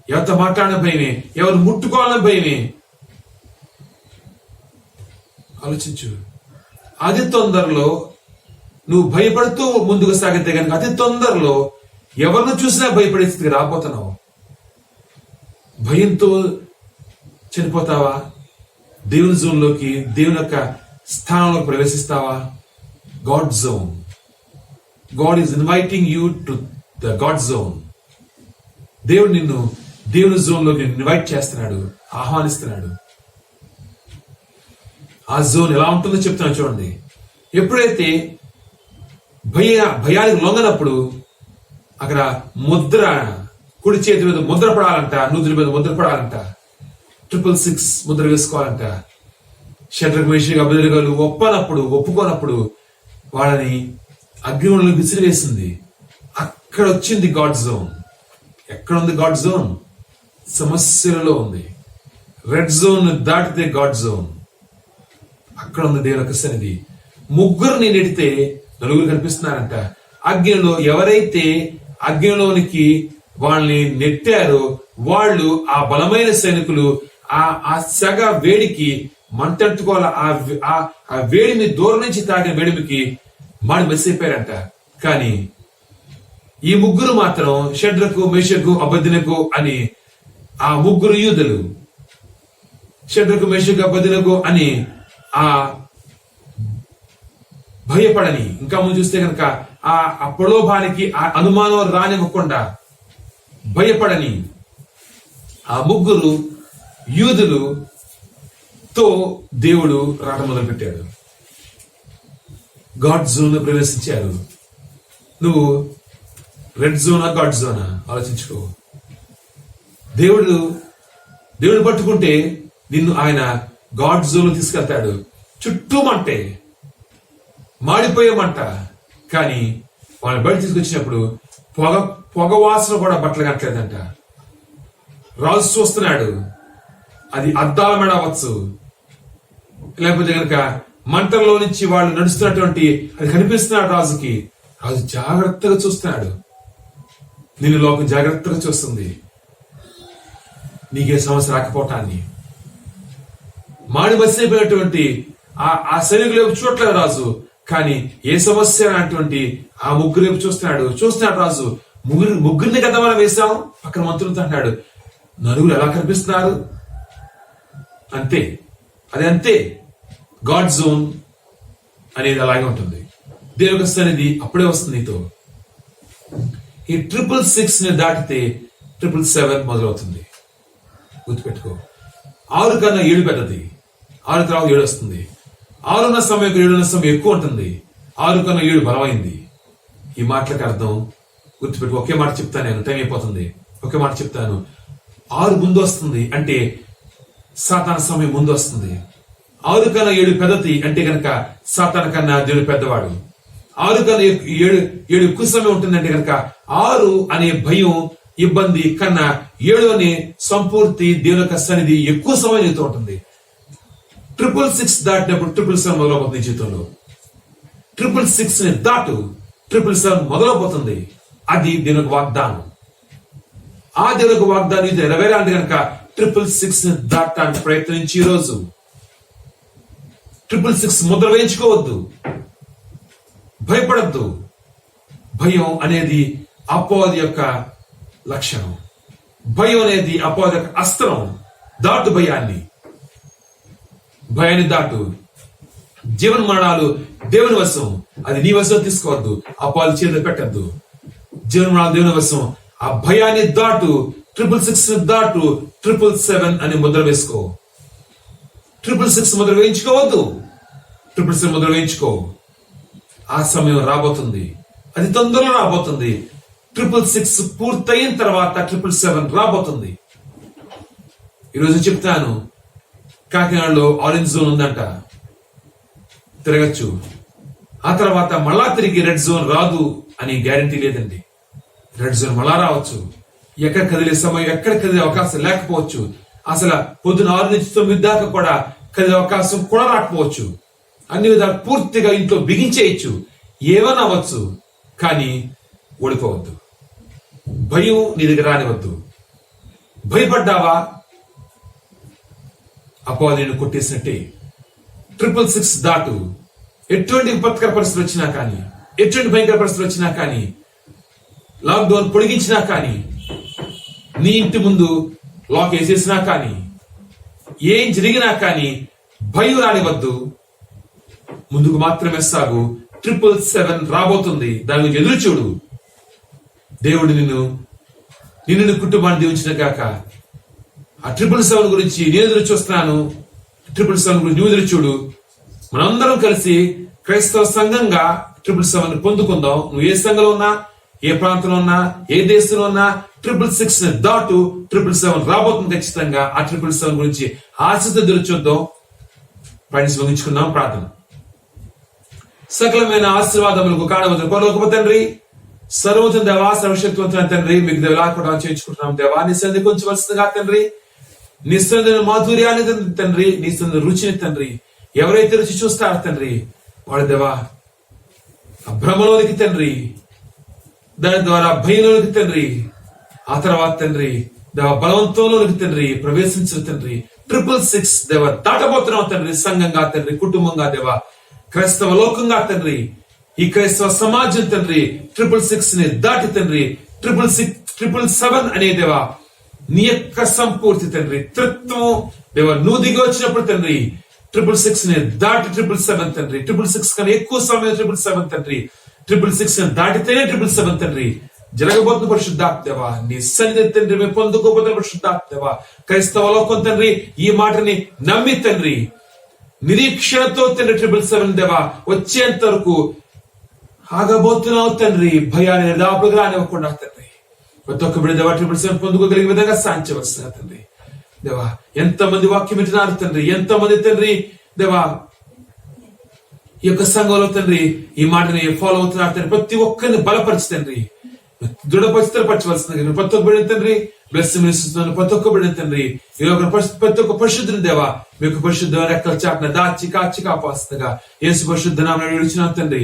ఎవరితో మాట్లాడిన భయమే, ఎవరు ముట్టుకోవాలన్న భయమే. ఆలోచించు. అతి తొందరలో నువ్వు భయపడుతూ ముందుకు సాగితే కనుక అతి తొందరలో ఎవరిని చూసినా భయపడే స్థితికి రాబోతున్నావు. భయంతో చనిపోతావా? దేవుని జోన్ లోకి, దేవుని యొక్క స్థానంలోకి ప్రవేశిస్తావా? God zone. God is inviting you to the god zone. దేవుడు నిన్ను దేవుని జోన్ లోకి ఇన్వైట్ చేస్తున్నాడు, ఆహ్వానిస్తున్నాడు. ఆ జోన్ ఎలా ఉంటుందో చెప్తాను చూడండి. ఎప్పుడైతే భయానికి లొంగనప్పుడు అక్కడ ముద్ర, కుడి చేతి మీద ముద్ర పడాలంట, నూతుల మీద ముద్ర పడాలంట, 666 ముద్ర వేసుకోవాలంట. షడ్రక్, మేషక్, అబేద్నెగోలు ఒప్పుకోనప్పుడు వాళ్ళని అగ్నిగుండంలో విసిరివేసింది. అక్కడ వచ్చింది గాడ్ జోన్. ఎక్కడ ఉంది గాడ్ జోన్? సమస్యలలో ఉంది. రెడ్ జోన్ దాటితే గాడ్ జోన్. అక్కడ ఉంది దేవుని యొక్క సన్నిధి. ముగ్గురిని నెడితే నలుగురు కనిపిస్తున్నారంట. అగ్నిలో ఎవరైతే అగ్నిలోనికి వాళ్ళని నెట్టారో వాళ్ళు, ఆ బలమైన సైనికులు, ఆ సెగ వేడికి మంటంటుకోవాల, ఆ వేడిని దూరం నుంచి తాగిన వేడిమికి మాడి మెసిపోయారంట. కానీ ఈ ముగ్గురు మాత్రం షడ్రకు, మేషకు, అబేద్నెగో అని ఆ ముగ్గురు యూదులు, షడ్రకు, మేషకు, అబేద్నెగో అని ఆ భయపడని, ఇంకా ముందు చూస్తే కనుక ఆ ప్రలోభానికి, ఆ అనుమానం రానివ్వకుండా భయపడని ఆ ముగ్గురు యూదులుతో దేవుడు రాట మొదలు పెట్టాడు. గాడ్ జోన్ లో ప్రవేశించారు. నువ్వు రెడ్ జోనా, గాడ్ జోనా? ఆలోచించుకో. దేవుడు పట్టుకుంటే నిన్ను ఆయన గాడ్ జోన్ లో తీసుకెళ్తాడు. చుట్టూ మంటే, మాడిపోయేమంట. కానీ వాళ్ళని బయట తీసుకొచ్చినప్పుడు పొగ వాసన కూడా బట్టలు కట్టలేదంట. రాజు చూస్తున్నాడు. అది అద్దాల మెడ అవ్వచ్చు, లేకపోతే కనుక మంటల్లో నుంచి వాళ్ళు నడుస్తున్నటువంటి అది కనిపిస్తున్నాడు రాజుకి. రాజు జాగ్రత్తగా చూస్తున్నాడు. నిన్ను లోకం జాగ్రత్తగా చూస్తుంది. నీకే సమస్య రాకపోవటాన్ని. మాడి మసిపోయినటువంటి ఆ సైనికులు వైపు చూడట్లేదు రాజు. కానీ ఏ సమస్య అటువంటి ఆ ముగ్గురు వైపు చూస్తున్నాడు రాజు. ముగ్గురిని కదా మనం వేసాం. పక్కన మంత్రులతో అంటున్నాడు, నలుగురు ఎలా కనిపిస్తున్నారు? అంతే, అది అంతే. గాడ్ జోన్ అనేది అలాగే ఉంటుంది. దేవుని సన్నిధి అప్పుడే వస్తుంది నీతో. ఈ 666 దాటితే 777 మొదలవుతుంది. గుర్తుపెట్టుకో. 6 కన్నా 7 పెద్దది. 6 తర్వాత 7 వస్తుంది. 6 ఉన్న సమయం 7 ఉన్న సమయం ఎక్కువ ఉంటుంది. 6 కన్నా 7 బలమైంది. ఈ మాటలకు అర్థం గుర్తుపెట్టు. ఒకే మాట చెప్తాను, నేను టైం అయిపోతుంది. ఒకే మాట చెప్తాను. 6 ముందు వస్తుంది అంటే సాతాను సమయం ముందు వస్తుంది. 6 కన్నా 7 పెద్దది అంటే కనుక సాతాను కన్నా దేవుడు పెద్దవాడు. 6 కన్నా 7 ఎక్కువ సమయం ఉంటుందంటే కనుక 6 అనే భయం, ఇబ్బంది కన్నా 7 అనే సంపూర్తి దేవుని యొక్క సన్నిధి ఎక్కువ సమయం నీతో ఉంటుంది. 666 దాటినప్పుడు 777 మొదలవుతుంది జీవితంలో. 666 దాటు 777 మొదలవుతుంది. అది దేవునికి వాగ్దానం. ఆ దేవునికి వాగ్దానం ఇది నెరవేరాలంటే కనుక 666 దాటడానికి ప్రయత్నించి ఈరోజు 666 ముద్ర వేయించుకోవద్దు. భయపడద్దు. భయం అనేది అపవాది యొక్క లక్షణం. భయం అనేది అపవాది యొక్క అస్త్రం. దాటు భయాన్ని దాటు. జీవన మరణాలు దేవుని వశం, అది నీ వశం తీసుకోవద్దు, అపవాది చేతిలో పెట్టద్దు. జీవన మరణాలు దేవుని వశం. ఆ భయాన్ని దాటు. 666 దాటు. 777 అని ముద్ర వేసుకో. 666 ముద్ర వేయించుకోవద్దు. 777 ముద్ర వేయించుకో. ఆ సమయం రాబోతుంది, అది తొందరలో రాబోతుంది. 666 పూర్తయిన తర్వాత 777 రాబోతుంది. ఈరోజు చెప్తాను, కాకినాడలో ఆరెంజ్ జోన్ ఉందంట, తిరగచ్చు. ఆ తర్వాత మళ్ళా తిరిగి రెడ్ జోన్ రాదు అని గ్యారంటీ లేదండి. రెడ్ జోన్ మళ్ళా రావచ్చు. ఎక్కడ కదిలే సమయం, ఎక్కడ కదిలే అవకాశం లేకపోవచ్చు. అసలు పొద్దున 6 నుంచి 9 దాకా కూడా కదిలే అవకాశం కూడా రాకపోవచ్చు. అన్ని విధాలు పూర్తిగా ఇంట్లో బిగించేయచ్చు. ఏమన్నా అవ్వచ్చు, కానీ ఓడిపోవద్దు. భయం నీ దగ్గర రానివద్దు. భయపడ్డావా, అపవాది నేను కొట్టేసినట్టే. 666 దాటు. ఎటువంటి విపత్కర పరిస్థితులు వచ్చినా కానీ, ఎటువంటి భయంకర పరిస్థితులు వచ్చినా కానీ, లాక్డౌన్ పొడిగించినా కానీ, నీ ఇంటి ముందు లాక్ వేసేసినా కానీ, ఏం జరిగినా కానీ భయం రానివద్దు. ముందుకు మాత్రమే సాగు. 777 రాబోతుంది. దాని గురించి ఎదురు చూడు. దేవుడు నిన్ను కుటుంబాన్ని దీవించిన గాక. ఆ 777 గురించి నేను ఎదురు చూస్తున్నాను. 777 గురించి నువ్వు ఎదురు చూడు. మనందరం కలిసి క్రైస్తవ సంఘంగా 777 పొందుకుందాం. నువ్వు ఏ సంఘంలో ఉన్నా, ఏ ప్రాంతంలో ఉన్నా, ఏ దేశంలో ఉన్నా 666 దాటు. 777 రాబోతుంది ఖచ్చితంగా. ఆ 777 గురించి ఆశతో ఎదురు చూద్దాం. ఫ్రెండ్స్, ముగించుకుందాం. ప్రార్థన. సకలమైన ఆశీర్వాదములకు కారణవంతుడు పరలోకపు తండ్రి, సర్వోన్నత దేవా, సర్వశక్తివంతుడైన తండ్రి, మీకు దేవలాకుండా చేయించుకుంటున్నాం దేవా. నీ సన్నిధి కొంచెం వలసిందిగా తండ్రి, నీ సన్నిధి మాధుర్యాన్ని తండ్రి, నీ సన్నిధి రుచిని తండ్రి, ఎవరైతే రుచి చూస్తారో తండ్రి, వాడు దేవా ఆ భ్రమలోనికి తండ్రి, దాని ద్వారా భయంలోనికి తండ్రి, ఆ తర్వాత తండ్రి దేవ బలవంతంలోనికి తండ్రి ప్రవేశించిన తండ్రి 666 దేవ దాటబోతున్నాం తండ్రి. సంఘంగా తండ్రి, కుటుంబంగా దేవా, క్రైస్తవ లోకంగా తండ్రి, ఈ క్రైస్తవ సమాజం తండ్రి 666 ని దాటి తండ్రి 777 అనే దేవా నీ యొక్క సంపూర్తి తండ్రి త్రిత్వం దేవా నువ్వు దిగి వచ్చినప్పుడు తండ్రి 666 ని దాటి 777 తండ్రి 666 కన్నా ఎక్కువ సమయం 777 తండ్రి 666 ని దాటితేనే 777 తండ్రి జరగబోతున్న పరిశుద్ధాత్మ దేవా నీ సన్నిధి తండ్రి మేము పొందుకోబోతున్న పరిశుద్ధాత్మ దేవా క్రైస్తవ లోకం తండ్రి ఈ మాటని నమ్మి తండ్రి నిరీక్షణతో తండ్రి 777 దేవా వచ్చేంత వరకు ఆగబోతున్నావు తండ్రి. భయాన్ని దాపులకు రానివ్వకుండా తండ్రి ప్రతి ఒక్క బిడ్డ దేవా 777 పొందుకోగలిగే విధంగా సాధించవలసిన తండ్రి దేవా. ఎంతమంది వాక్యం వింటున్నారు తండ్రి, ఎంతమంది తండ్రి దేవా ఈ యొక్క సంఘంలో తండ్రి ఈ మాటని ఫాలో అవుతున్నారు తండ్రి. ప్రతి ఒక్కరిని బలపరిచి తండ్రి దృఢపరచవలసింది ప్రతి ఒక్క బిడ్డ తండ్రి బ్లెస్సింగ్ ప్రతి ఒక్క బిడ్డ తండ్రి ఈ ప్రతి ఒక్క పరిశుద్ధుని దేవా మీకు పరిశుద్ధ రెక్కల చాటున దాచి కాచి కాపాస్తుందిగా యేసు పరిశుద్ధ నామమున విడిచిన తండ్రి.